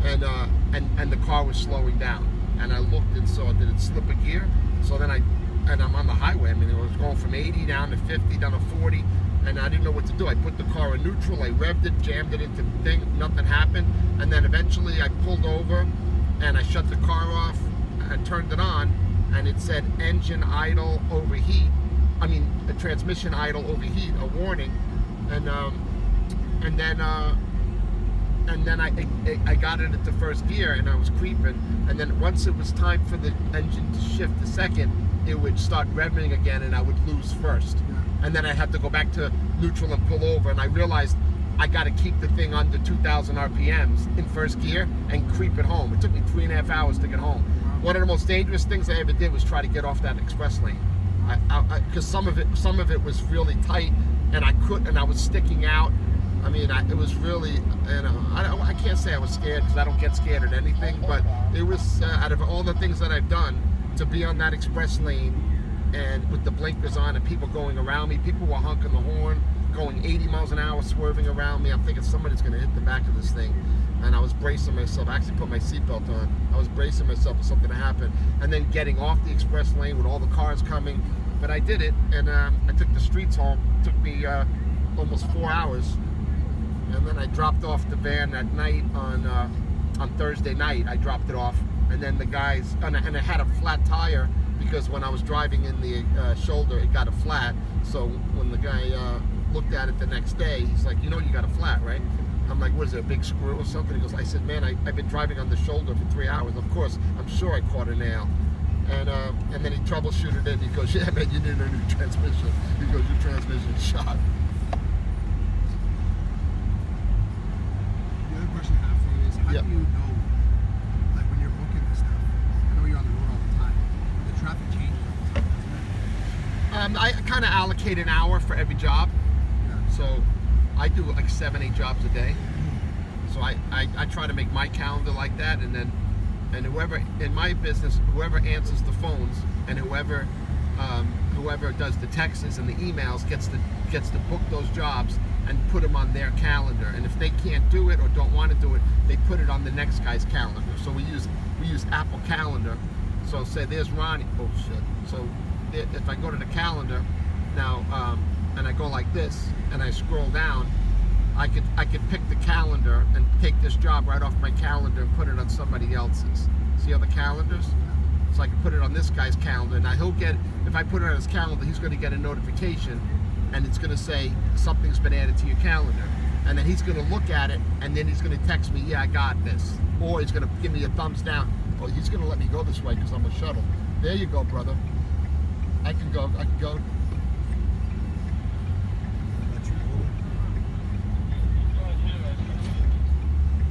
and the car was slowing down. And I looked and saw, did it slip a gear? So then I and I'm on the highway. I mean, it was going from 80 down to 50, down to 40, and I didn't know what to do. I put the car in neutral, I revved it, jammed it into the thing, nothing happened, and then eventually I pulled over, and I shut the car off, and turned it on, and it said engine idle overheat. I mean, a transmission idle overheat, a warning, and then I got it into first gear, and I was creeping, and then once it was time for the engine to shift to second, it would start revving again, and I would lose first, and then I had to go back to neutral and pull over, and I realized I got to keep the thing under 2,000 RPMs in first gear and creep it home. It took me 3.5 hours to get home. One of the most dangerous things I ever did was try to get off that express lane, because some of it was really tight, and I was sticking out. I mean, it was really, you know, I can't say I was scared, because I don't get scared at anything, but it was, out of all the things that I've done, to be on that express lane and with the blinkers on and people going around me, people were honking the horn, going 80 miles an hour, swerving around me. I'm thinking somebody's going to hit the back of this thing, and I was bracing myself. I actually put my seatbelt on. I was bracing myself for something to happen, and then getting off the express lane with all the cars coming, but I did it, and I took the streets home. It took me almost 4 hours. And then I dropped off the van that night on Thursday night. I dropped it off, and then the guys, and it had a flat tire, because when I was driving in the shoulder, it got a flat. So when the guy looked at it the next day, he's like, you know, you got a flat, right? I'm like, what is it, a big screw or something? He goes, I said, man, I've been driving on the shoulder for 3 hours. Of course, I'm sure I caught a nail. And then he troubleshooted it. He goes, yeah, man, you need a new transmission. He goes, your transmission's shot. Question I have for you is, how do you know, like when you're booking this stuff, I know you're on the road all the time, the traffic changes all the time, doesn't it? I kind of allocate an hour for every job. Yeah. So I do like 7-8 jobs a day. So I try to make my calendar like that, and whoever in my business, whoever answers the phones and whoever does the texts and the emails gets to book those jobs and put them on their calendar. And if they can't do it or don't want to do it, they put it on the next guy's calendar. So we use Apple Calendar. So say there's Ronnie. Oh shit. So if I go to the calendar now, and I go like this, and I scroll down, I could pick the calendar and take this job right off my calendar and put it on somebody else's. See other calendars? So I can put it on this guy's calendar. Now he'll get, if I put it on his calendar, he's going to get a notification, and it's going to say something's been added to your calendar. And then he's going to look at it, and then he's going to text me, yeah, I got this. Or he's going to give me a thumbs down. Or he's going to let me go this way because I'm a shuttle. There you go, brother. I can go.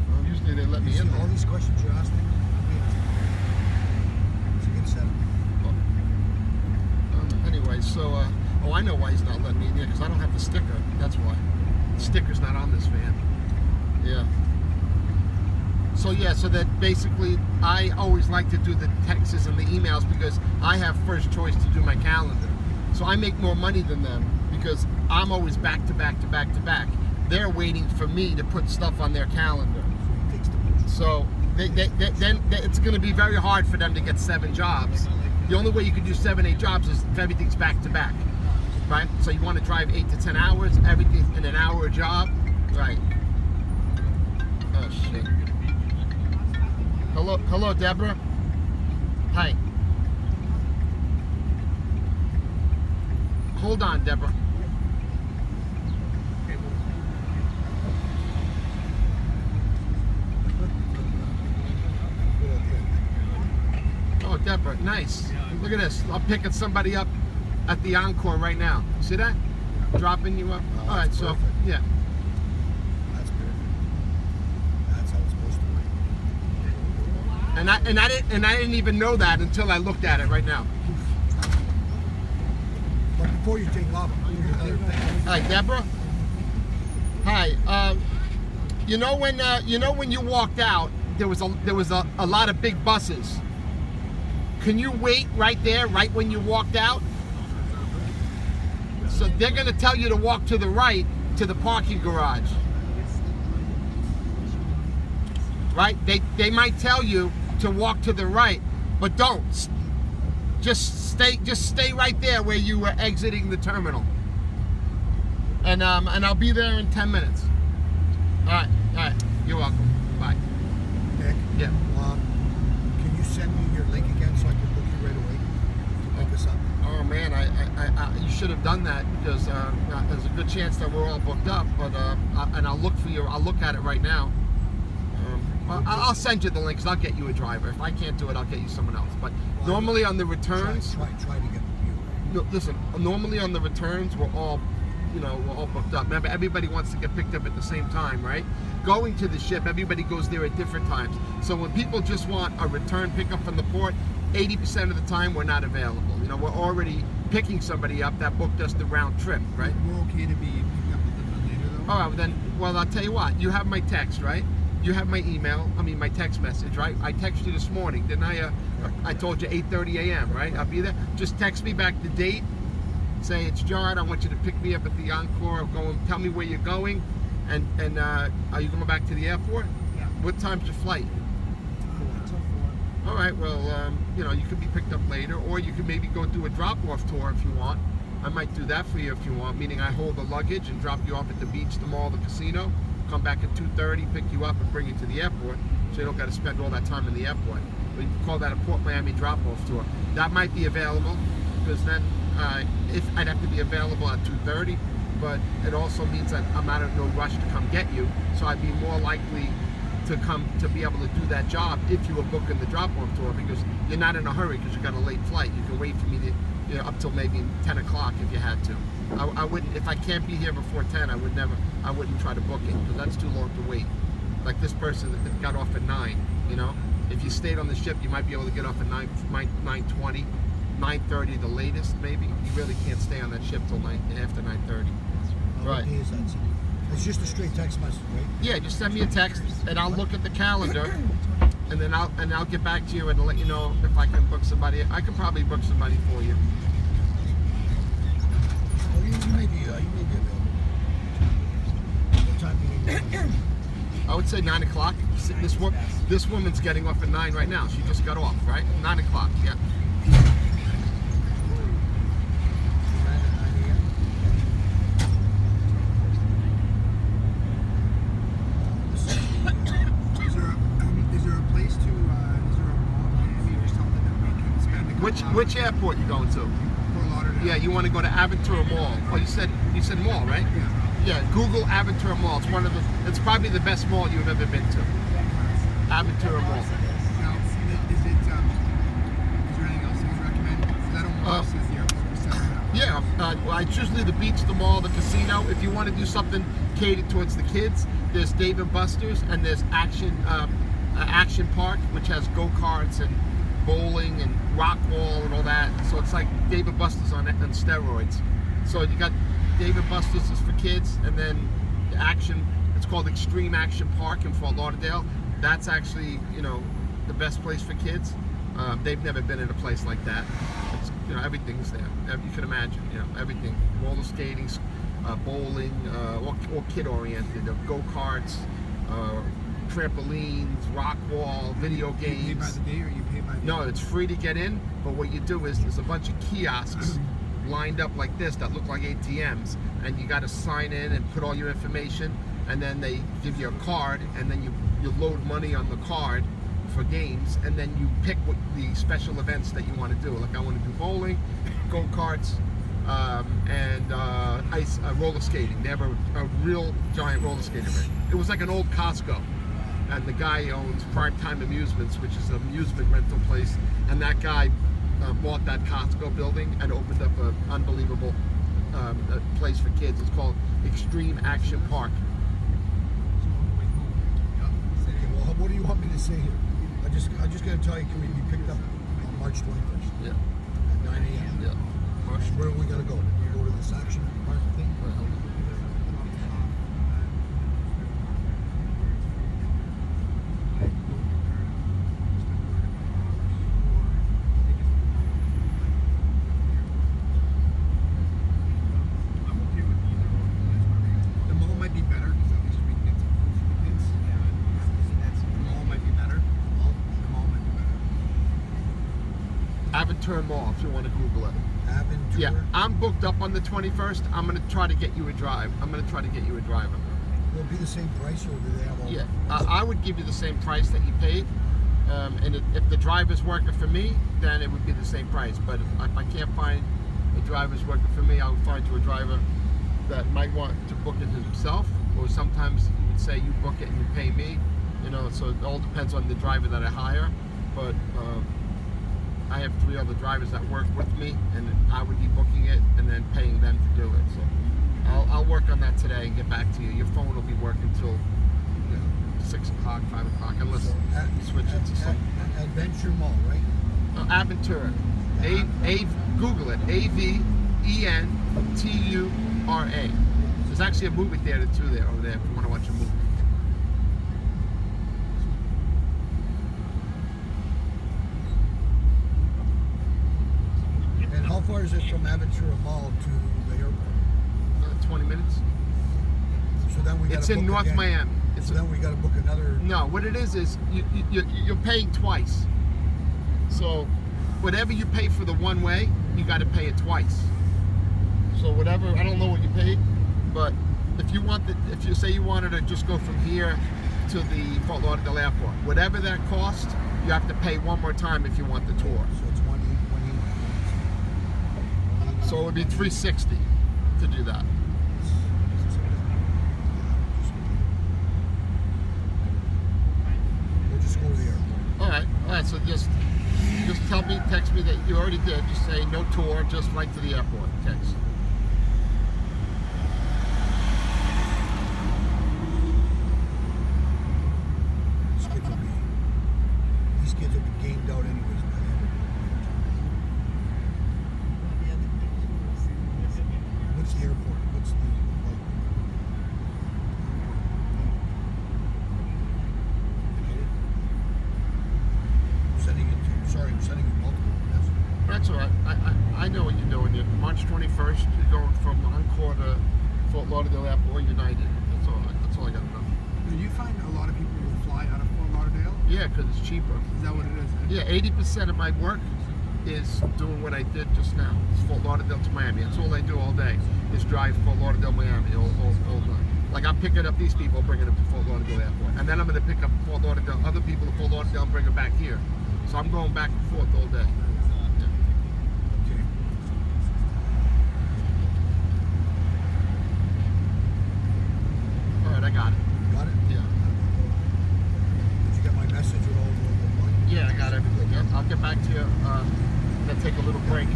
Well, usually they let me in there. All these questions you're asking, it's a good setup. Anyway, so, oh, I know why he's not letting me in here, because I don't have the sticker. That's why. The sticker's not on this van. Yeah. So yeah, so that basically, I always like to do the texts and the emails because I have first choice to do my calendar. So I make more money than them because I'm always back to back to back to back. They're waiting for me to put stuff on their calendar. So then it's going to be very hard for them to get 7 jobs. The only way you can do 7-8 jobs is if everything's back to back, right? So you want to drive 8 to 10 hours, everything in an hour a job, right? Oh shit. Hello, Deborah. Hi. Hold on, Deborah. Oh, Deborah, nice. Look at this. I'm picking somebody up at the Encore right now. See that? Dropping you up. Oh, all right, so perfect. yeah. That's perfect. That's how it's supposed to work. And I didn't even know that until I looked at it right now. But before you take off, here's another thing. Hi, Deborah. Hi. You know when you walked out, there was a lot of big buses. Can you wait right there, right when you walked out? So they're going to tell you to walk to the right to the parking garage. Right? They might tell you to walk to the right, but don't. Just stay right there where you were exiting the terminal. And I'll be there in 10 minutes. All right. You're welcome. Bye. Nick, Yeah. can you send me your link again so I can book you right away to pick us up? Oh man, I you should have done that because there's a good chance that we're all booked up. But and I'll look for you. I'll look at it right now. I'll send you the link because I'll get you a driver. If I can't do it, I'll get you someone else. But normally on the returns, Try to get you. no, listen. Normally on the returns, we're all booked up. Remember, everybody wants to get picked up at the same time, right? Going to the ship, everybody goes there at different times. So when people just want a return pickup from the port, 80% of the time we're not available. We're already picking somebody up that booked us the round trip, right? We're okay to be picked up a little bit later though. All right, well, I'll tell you what. You have my text, right? You have my email. My text message, right? I texted you this morning, didn't I? I told you 8:30 a.m., right? I'll be there. Just text me back the date. Say it's John. I want you to pick me up at the Encore. Tell me where you're going, and are you going back to the airport? Yeah. What time's your flight? 4 All right. Well, you could be picked up later, or you could maybe go do a drop-off tour if you want. I might do that for you if you want. Meaning I hold the luggage and drop you off at the beach, the mall, the casino. Come back at 2:30, pick you up, and bring you to the airport, so you don't got to spend all that time in the airport. But you can call that a Port Miami drop-off tour. That might be available because then. If I'd have to be available at 2:30, but it also means that I'm not in no rush to come get you, so I'd be more likely to be able to do that job if you were booking the drop-off tour because you're not in a hurry because you got a late flight. You can wait for me to, up till maybe 10 o'clock if you had to. I wouldn't, if I can't be here before 10, I wouldn't try to book it because that's too long to wait. Like this person that got off at 9, if you stayed on the ship, you might be able to get off at 9:20. 9:30 the latest, maybe. You really can't stay on that ship till after 9:30. Right. What day is that? It's just a straight text message, right? Yeah, just send me a text and I'll look at the calendar and then I'll get back to you and let you know if I can book somebody. I can probably book somebody for you. Oh, you may be available. What time do you need? I would say 9 o'clock. This woman's getting off at 9 right now. She just got off, right? 9 o'clock, yeah. Which airport you going to? Fort Lauderdale. Yeah, you want to go to Aventura Mall. Oh, you said mall, right? Yeah. Yeah, Google Aventura Mall. It's probably the best mall you've ever been to. Aventura Mall. Now, is there anything else you would recommend? Because I don't want to see the airport for 7 hours. Yeah, well, it's usually the beach, the mall, the casino. If you want to do something catered towards the kids, there's Dave & Buster's and there's Action Park, which has go-karts and bowling and rock wall and all that. So it's like Dave & Buster's on steroids. So you got Dave & Buster's is for kids, and then it's called Extreme Action Park in Fort Lauderdale. That's actually, the best place for kids. They've never been in a place like that. It's, everything's there. You can imagine, everything. Roller skating, bowling, all kid-oriented. Go-karts, trampolines, rock wall, video games. You pay by the day or you pay by the No, it's free to get in, but what you do is there's a bunch of kiosks lined up like this that look like ATMs, and you got to sign in and put all your information, and then they give you a card, and then you load money on the card for games, and then you pick what the special events that you want to do. Like I want to do bowling, go-karts, and roller skating. They have a real giant roller skating rink. It was like an old Costco. And the guy owns Primetime Amusements, which is an amusement rental place. And that guy bought that Costco building and opened up an unbelievable place for kids. It's called Extreme Action Park. Okay, well, what do you want me to say here? I just got to tell you, can we be picked up on March 21st? Yeah. At 9 a.m. Yeah. Where are we going to go? We go to this action park thing? Aventura Mall if you want to Google it. Aventura? Yeah, I'm booked up on the 21st. I'm gonna try to get you a drive. I'm gonna try to get you a driver. Will it be the same price, or do they have all? Yeah, I would give you the same price that you paid. And if the driver's working for me, then it would be the same price. But if I can't find a driver's working for me, I'll find you a driver that might want to book it himself. Or sometimes you would say you book it and you pay me. You know, so it all depends on the driver that I hire. But I have 3 other drivers that work with me, and I would be booking it and then paying them to do it. So I'll work on that today and get back to you. Your phone will be working till 6 o'clock, 5 o'clock, unless you switch it to some. Adventure Mall, right? Aventura. Google it. Aventura. There's actually a movie theater too there over there if you want to watch a movie. And how far is it from Aventura Mall to the airport? 20 minutes. So then we got. It's in North Miami. So then we got to book another. No, what it is you're paying twice. So whatever you pay for the one way, you got to pay it twice. So whatever, I don't know what you paid, but if you say you wanted to just go from here to the Fort Lauderdale airport, whatever that cost, you have to pay one more time if you want the tour. So it's 180. So it would be $360 to do that. We'll just go to the airport. All right. So just tell me, text me that you already did. Just say no tour, just right to the airport. Text. These kids will be gamed out anyways by then. What's the airport? What's the I'm sending you multiple. That's all right. I know what you're doing. March 21st, you're going from Encore to Fort Lauderdale Airport United. That's all right. That's all I got to know. Do you find a lot of people will fly out of Fort Lauderdale? Yeah, because it's cheaper. Is that what it is? Yeah, 80% of my work is doing what I did just now. It's Fort Lauderdale to Miami. That's all I do all day is drive Fort Lauderdale, Miami, all done. Like I'm picking up these people, bringing them to Fort Lauderdale Airport. And then I'm going to pick up Fort Lauderdale, other people at Fort Lauderdale and bring them back here. So I'm going back and forth all day. Yeah. Okay. All right, I got it. Got it? Yeah. Did you get my message with all the money? Yeah, I got everything. Yep. I'll get back to you. I'm going to take a little break.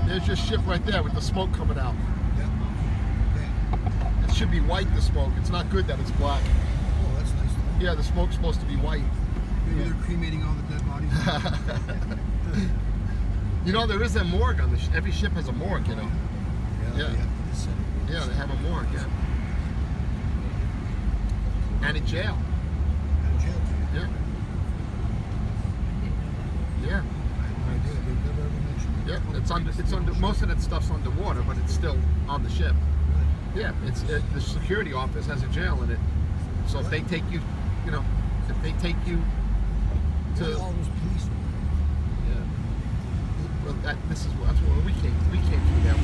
There's your ship right there with the smoke coming out. Yeah. Okay. It should be white, the smoke. It's not good that it's black. Oh, that's nice. Yeah, the smoke's supposed to be white. Maybe they're cremating all the dead bodies. You know, there is a morgue on the ship. Every ship has a morgue, you know. Yeah. Yeah. They have to descend. Yeah, they have a morgue, yeah. And a jail. And jail. Yeah. Yeah. I have no idea. They've never ever mentioned it. Yeah. It's under most of that stuff's underwater, but it's still on the ship. Yeah, the security office has a jail in it. So if they take you, if they take you to, All those police. yeah. Well, that's what we can't do that.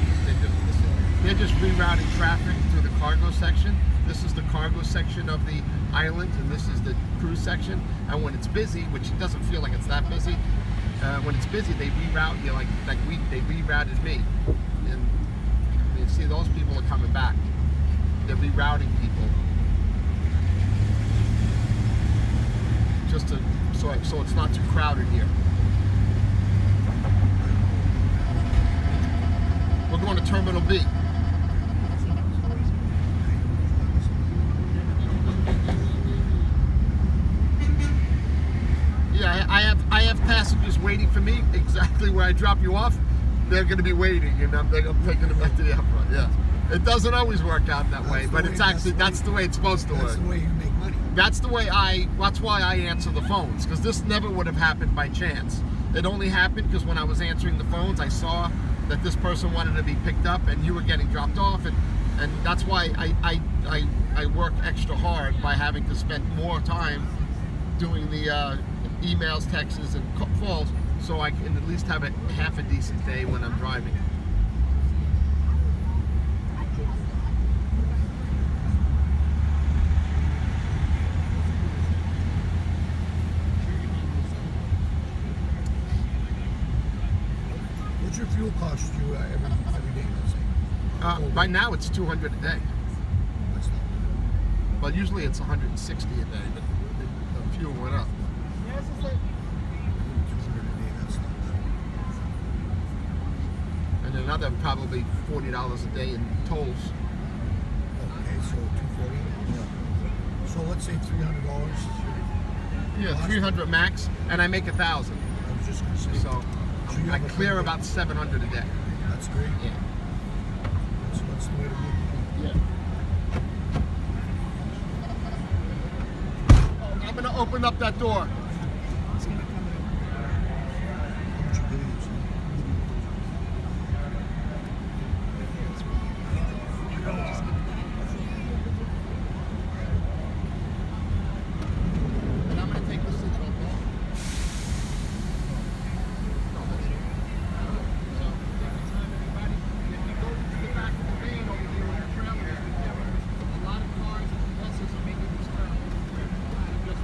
They're just rerouting traffic through the cargo section. This is the cargo section of the island, and this is the cruise section. And when it's busy, which it doesn't feel like it's that busy, when it's busy, they reroute you they rerouted me. And you see, those people are coming back. They're rerouting people. Just so it's not too crowded here. We're going to Terminal B. Yeah, I have passengers waiting for me exactly where I drop you off. They're going to be waiting, and I'm taking them back to the airport. Yeah, it doesn't always work out that way, but that's the way it's supposed to work. That's the way you make money. That's why I answer the phones, because this never would have happened by chance. It only happened because when I was answering the phones, I saw that this person wanted to be picked up and you were getting dropped off, and that's why I work extra hard by having to spend more time doing the emails, texts, and calls, so I can at least have half a decent day when I'm driving. What's your fuel cost you every day? Let's say. Right now it's $200 a day. That's not bad. Well, usually it's $160 a day, but the fuel went up. 200 a day. That's not bad. And another probably $40 a day in tolls. Okay, so 240. Yeah. So let's say $300. Yeah, 300 max, and I make 1,000. I was just gonna say. So you I have a clear good about 700 a day. That's great. Yeah. That's the way to be. Yeah. Oh, I'm gonna open up that door. It's gonna come in. How much you do? And I'm gonna take this to the back. No, that's it. So, every time everybody, if you go to the back of the van over here on the trailer, a lot of cars and buses are making this turn. Just,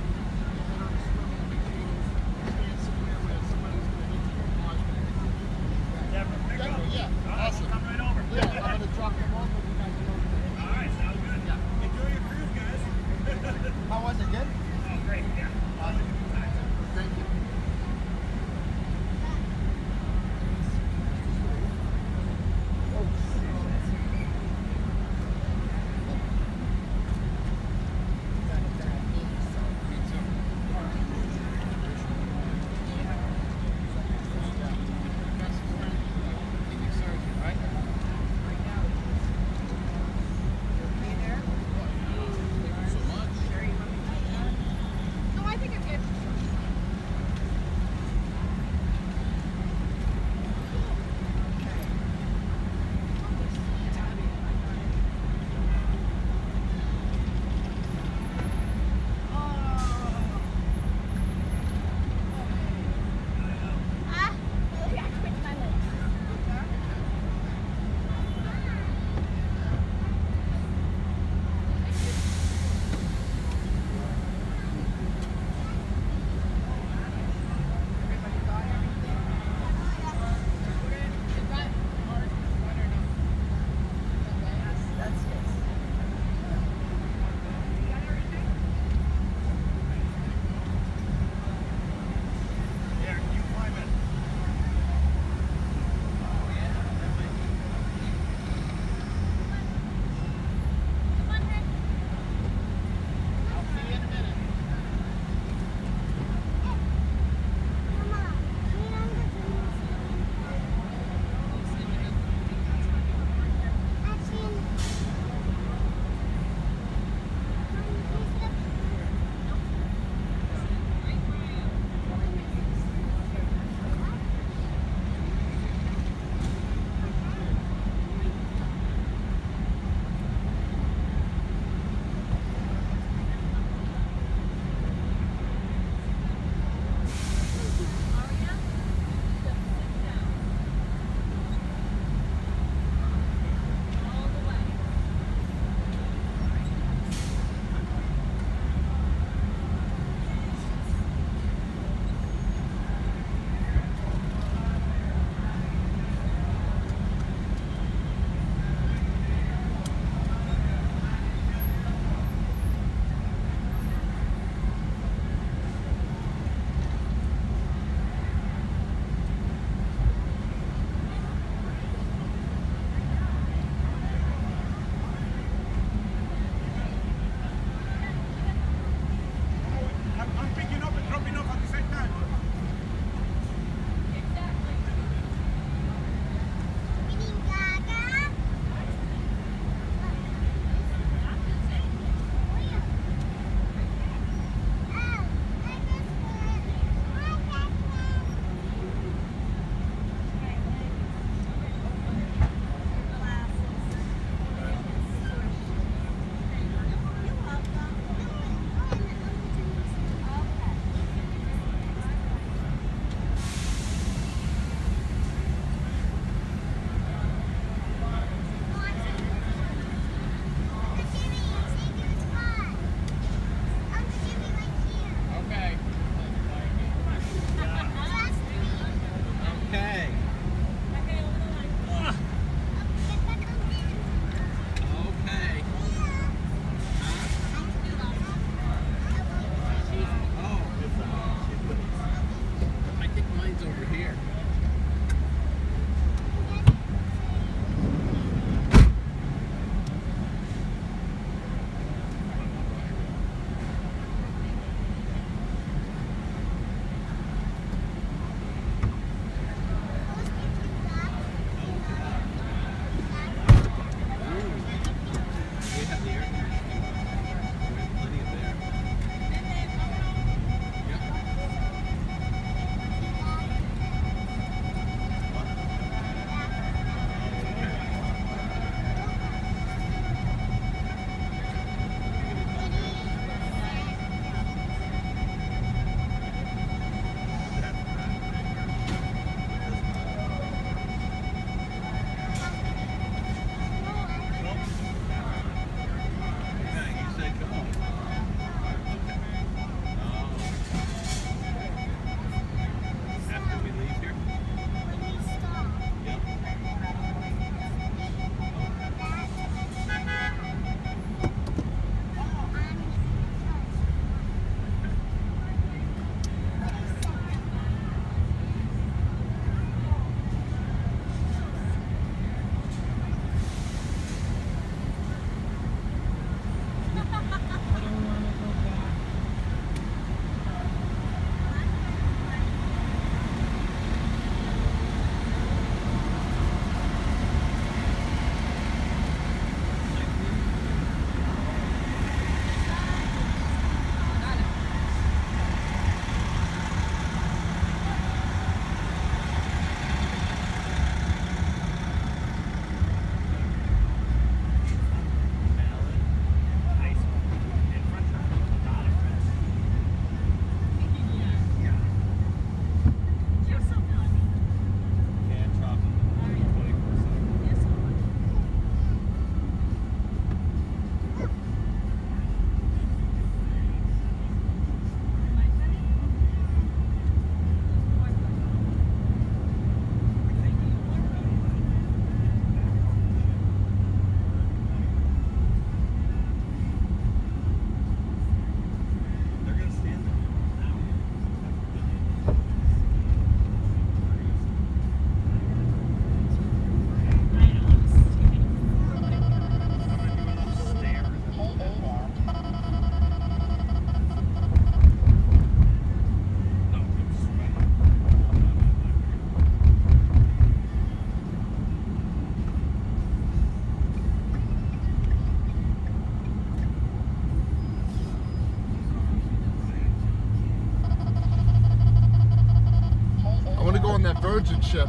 Norwegian ship.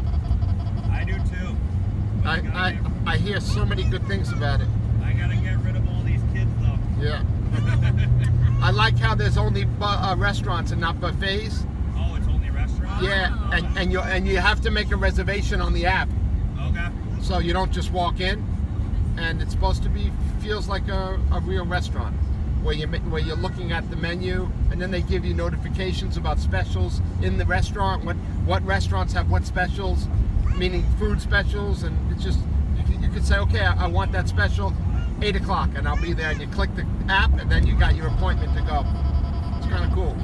I do too. But I hear so many good things about it. I gotta get rid of all these kids though. Yeah. I like how there's only restaurants and not buffets. Oh, it's only restaurants? Yeah, and you have to make a reservation on the app, Okay. so you don't just walk in. And it's supposed to be feels like a real restaurant, where you're looking at the menu, and then they give you notifications about specials in the restaurant. What restaurants have what specials, meaning food specials, and it's just you could say, okay, I want that special, 8 o'clock, and I'll be there. And you click the app, and then you got your appointment to go. It's kind of cool.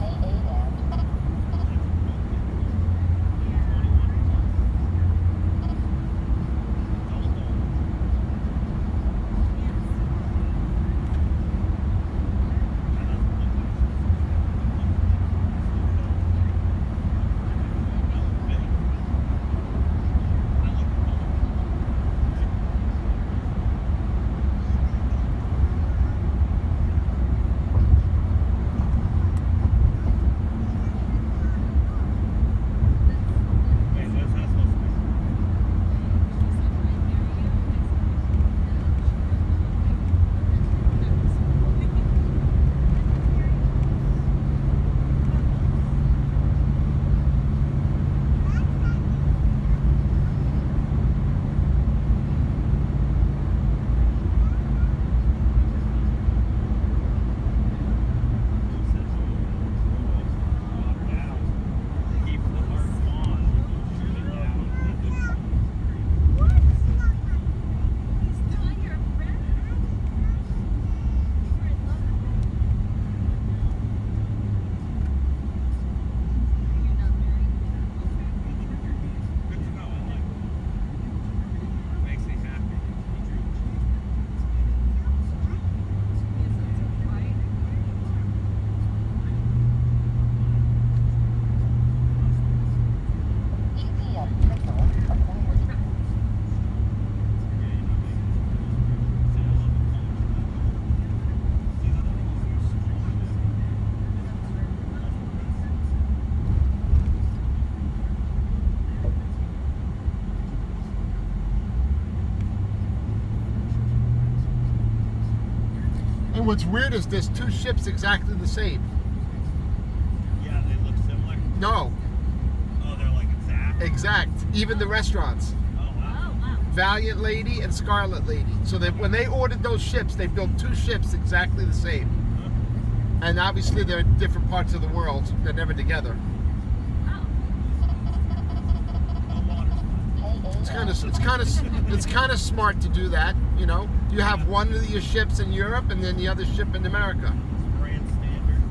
And what's weird is there's two ships exactly the same. Yeah, they look similar. No, Oh, they're like exact. even the restaurants. Oh, wow. Valiant Lady and Scarlet Lady. So when they ordered those ships, they built two ships exactly the same. And obviously they're in different parts of the world. They're never together. It's kind of smart to do that, you know. You have one of your ships in Europe and then the other ship in America. Grand standard.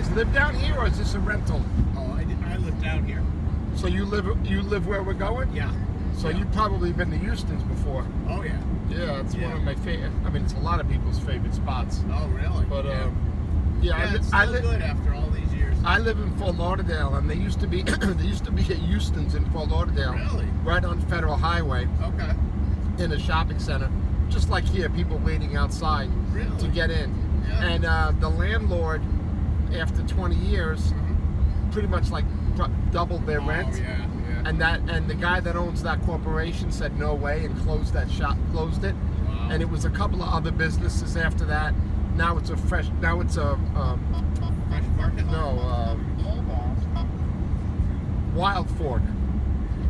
guys live down here, or is this a rental? Oh, I live down here. So you live where we're going? Yeah. So Yeah. you've probably been to Houston's before. Oh yeah. Yeah, it's Yeah. one of my favorite. I mean, it's a lot of people's favorite spots. Oh really? But yeah. yeah, It's still good after all these years. I live in Fort Lauderdale, and they used to be there used to be a Houston's in Fort Lauderdale, Really? right on Federal Highway, Okay. in a shopping center, just like here, people waiting outside Really? to get in. Yeah. And the landlord, after 20 years, pretty much like doubled their rent. Oh yeah. Yeah. And the guy that owns that corporation said no way and closed that shop, closed it. Wow. And it was a couple of other businesses after that. Now it's a Fresh market. Wild Fork.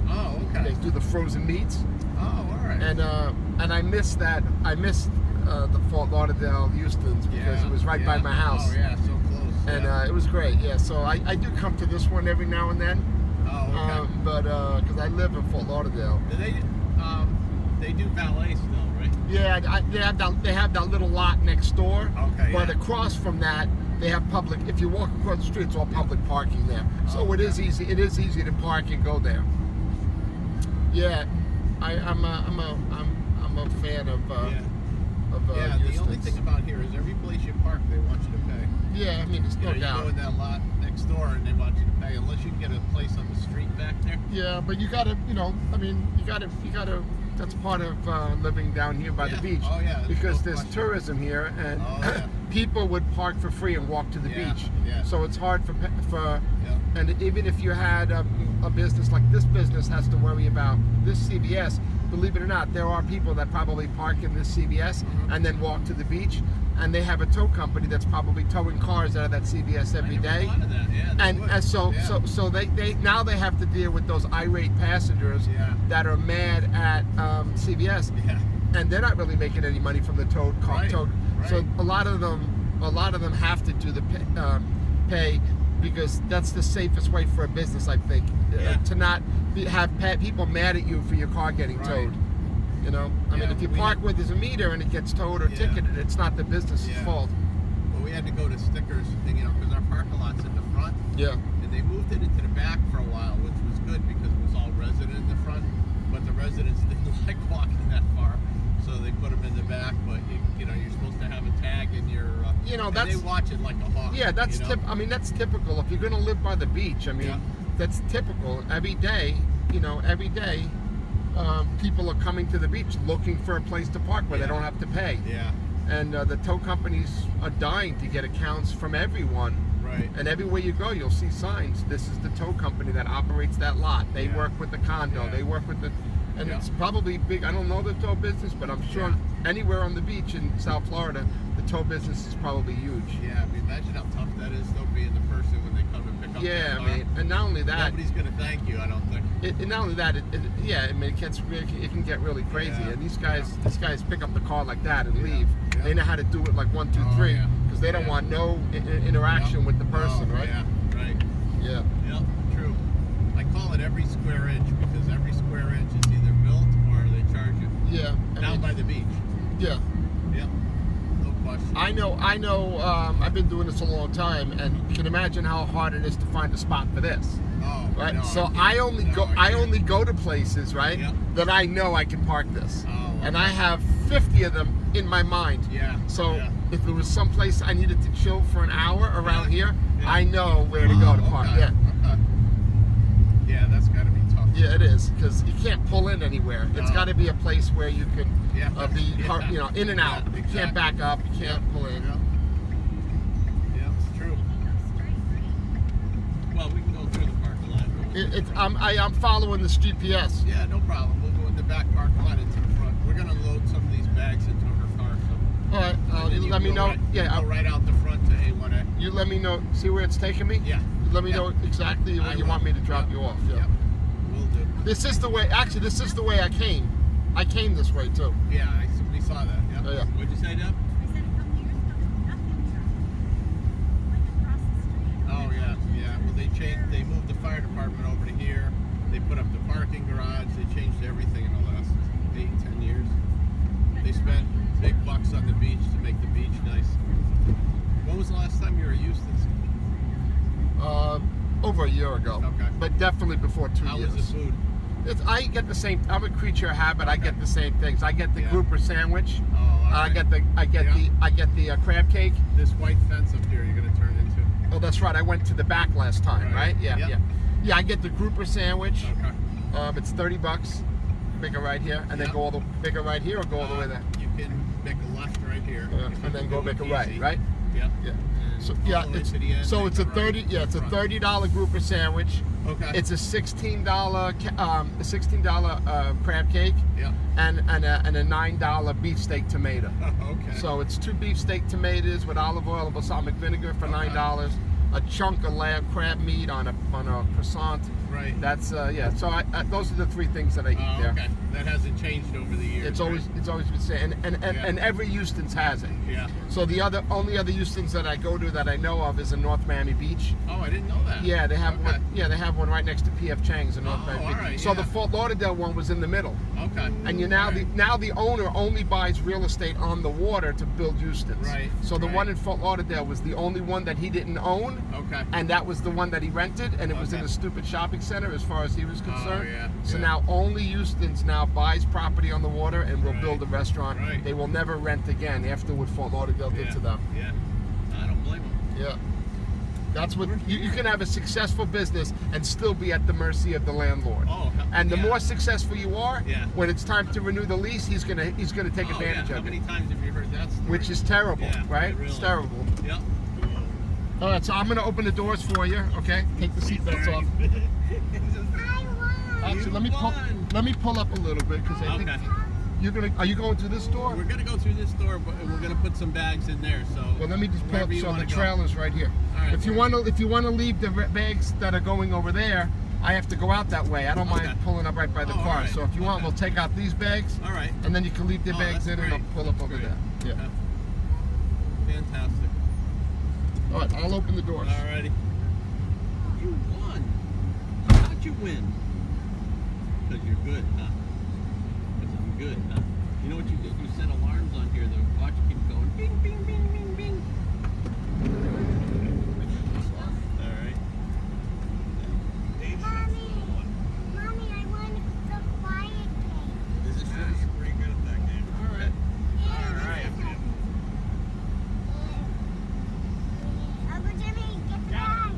Oh okay. They do the frozen meats. Oh all right. And I missed that. I missed the Fort Lauderdale Houston's because Yeah, it was right by yeah. my house. Oh yeah, so close. And yeah. it was great. Yeah. So I do come to this one every now and then. Oh okay. But because I live in Fort Lauderdale. Do they do valet still, right? Yeah, they have that little lot next door. Okay, But yeah. across from that, they have public. If you walk across the street, it's all public parking there. So Oh, it is okay. easy. It is easy to park and go there. Yeah, I'm a fan of Yeah. of Yeah, the only Houston's. thing about here is every place you park, they want you to pay. Yeah, I mean it's You no know, you go doubt. in that lot next door and they want you to pay, unless you can get a place on the street back there. Yeah, but you gotta, I mean, you gotta. That's part of living down here by the Yeah. beach. Oh, yeah, there's Because no there's question. tourism here, and Oh, yeah. people would park for free and walk to the Yeah, beach. yeah. So it's hard for. Yeah. And even if you had a business like this business has to worry about this CVS, believe it or not, there are people that probably park in this CVS and then walk to the beach, and they have a tow company that's probably towing cars out of that CVS every I never day. thought of that. Yeah, they And would. so Yeah. so they now they have to deal with those irate passengers Yeah. that are mad at CVS, Yeah. and they're not really making any money from the towed car. Right, So right. a lot of them have to do the pay because that's the safest way for a business, I think, Yeah. to not have people mad at you for your car getting Right. towed. I mean, Yeah, if you we park had- where there's a meter and it gets towed or Yeah. ticketed, it's not the business's Yeah. fault. Well, we had to go to stickers, because our parking lot's in the front, Yeah. and they moved it into the back for a while, which was good because it was all resident in the front. But the residents didn't like walking that far, so they put them in the back. But you're supposed to have a tag in your. And that's- they watch it like a hawk. Yeah, that's you know? I mean, that's typical. If you're going to live by the beach, I mean, Yeah. that's typical. Every day, people are coming to the beach looking for a place to park where they Yeah. don't have to pay. Yeah. And the tow companies are dying to get accounts from everyone. Right. And everywhere you go, you'll see signs. This is the tow company that operates that lot. They Yeah. work with the condo. Yeah. They work with and Yeah. it's probably big. I don't know the tow business, but I'm sure anywhere on the beach in South Florida, the tow business is probably huge. Yeah. I mean, imagine how tough that is, though, being the person when they come and pick up. Yeah, their I car. mean, and not only that, Nobody's gonna thank you, I don't think. and not only that, I mean, it can get really crazy. Yeah. And these guys pick up the car like that and Yeah. leave. Yeah. They know how to do it like 1, 2, Oh, 3, yeah. because they don't Yeah. want no interaction with the person, Oh, right? Yeah. Right. Yeah. Yep, true. I call it every square inch because every square inch is either built or they charge you. Yeah. I Down mean, by the beach. yeah. Yep. No question. I know. I've been doing this a long time, and you can imagine how hard it is to find a spot for this, Oh, right? no, So can't. I only No, go. I I can't. only go to places, right, Yep. that I know I can park this, Oh, and okay. I have 50 of them in my mind. Yeah. So yeah. if there was some place I needed to chill for an hour around Yeah. here, Yeah. I know where to go to park. Okay. Yeah. Okay. Yeah, that's got to be tough. Yeah, it is, because you can't pull in anywhere. It's No. got to be a place where you can Yeah. be, Yeah. in and out. Yeah, You can't exactly. back up. You can't Yeah. pull in. Yeah. Yeah, it's true. Well, we can go through the parking lot. I'm following this GPS. Yeah, no problem. We'll go in the back parking lot into the front. We're gonna load some of these bags into her car. So. All right, And then you you let me go know. Right, Yeah, go right out the front to A1A. you let me know. See where it's taking me? Yeah. Let me Yeah. know exactly when I you will. want me to drop Yep. you off. Yeah. Yep. Will do. This is the way. Actually, this is the way I came. I came this way too. Yeah, we saw that. Yeah. Oh, yeah. What'd you say, Deb? I said a couple years ago, there was nothing here. Like across the street. Oh yeah, yeah. Well, they moved the fire department over to here. They put up the parking garage. They changed everything in the last 8-10 years. They spent big bucks on the beach to make the beach nice. When was the last time you were at Houston's? over a year ago. Okay. But definitely before 2 How years. was the food? I get the same. I'm a creature of habit. I get the same things. I get the Yeah. grouper sandwich. Oh, all I right. get the crab cake. This white fence up here you're gonna turn into. Oh, that's right. I went to the back last time, Right. right? Yeah, Yep. yeah. I get the grouper sandwich. Okay. It's $30. Bigger right here, and then Yep. go all the bigger right here, or go all the way there. You can make a left right here. Yeah, If and you then go make a right, easy. right? Yep. Yeah. And So all yeah, the way it's to the end, so make it's a right 30. Yeah, it's a front. $30 grouper sandwich. Okay. It's a $16 crab cake, Yeah. and a $9 beefsteak tomato. Okay. So it's 2 beefsteak tomatoes with olive oil and balsamic vinegar for Okay. $9. A chunk of crab meat on a croissant. Right. That's yeah. So those are the 3 things that I eat Oh, there. okay. That hasn't changed over the years. It's always been the same, and every Houston's has it. Yeah. So the only other Houston's that I go to that I know of is in North Miami Beach. Oh, I didn't know that. Yeah, they have Okay. one. Yeah, they have one right next to PF Chang's in North Oh, Miami Beach. all right, So yeah. the Fort Lauderdale one was in the middle. Okay. And All right. now the owner only buys real estate on the water to build Houston's. Right, So the right. one in Fort Lauderdale was the only one that he didn't own, Okay. and that was the one that he rented, and it was in Okay. a stupid shopping center as far as he was concerned. yeah, So yeah. now only Houston's now buys property on the water and will Right, build a restaurant. right. They will never rent again after what Fort Lauderdale did Yeah. to them. Yeah. I don't blame them. Yeah. That's what you can have a successful business and still be at the mercy of the landlord. Oh, And the yeah. more successful you are, Yeah. when it's time to renew the lease, he's gonna take Oh, advantage yeah. How of many it, times have you heard that story? which is terrible, Yeah, right? really. It's terrible. Yep. All right, so I'm gonna open the doors for you. Okay, take the seatbelts off. Actually, let me pull up a little bit because I think Okay. are you going through this door? We're gonna go through this door, but we're gonna put some bags in there. So. Well, let me just pull wherever up. you So wanna the go. trailer's right here. All right. If you want to leave the bags that are going over there, I have to go out that way. I don't mind Okay. pulling up right by the Oh, all car. right. So if you want, Okay. we'll take out these bags, All right. and then you can leave the Oh, bags that's in, and I'll great. pull up over Great. there. Yeah. Fantastic. All right, I'll open the doors. Alrighty. You won. How'd you win? Because you're good, huh? Because I'm good, huh? You know what you did? You set alarms on here. The watch keeps going bing, bing, bing, bing, bing. Alright. Mommy, I want the quiet game. Is this Yeah, yours? you're pretty good at that game. Alright. Alright. Uncle Jimmy, get the bag.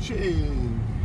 Ching.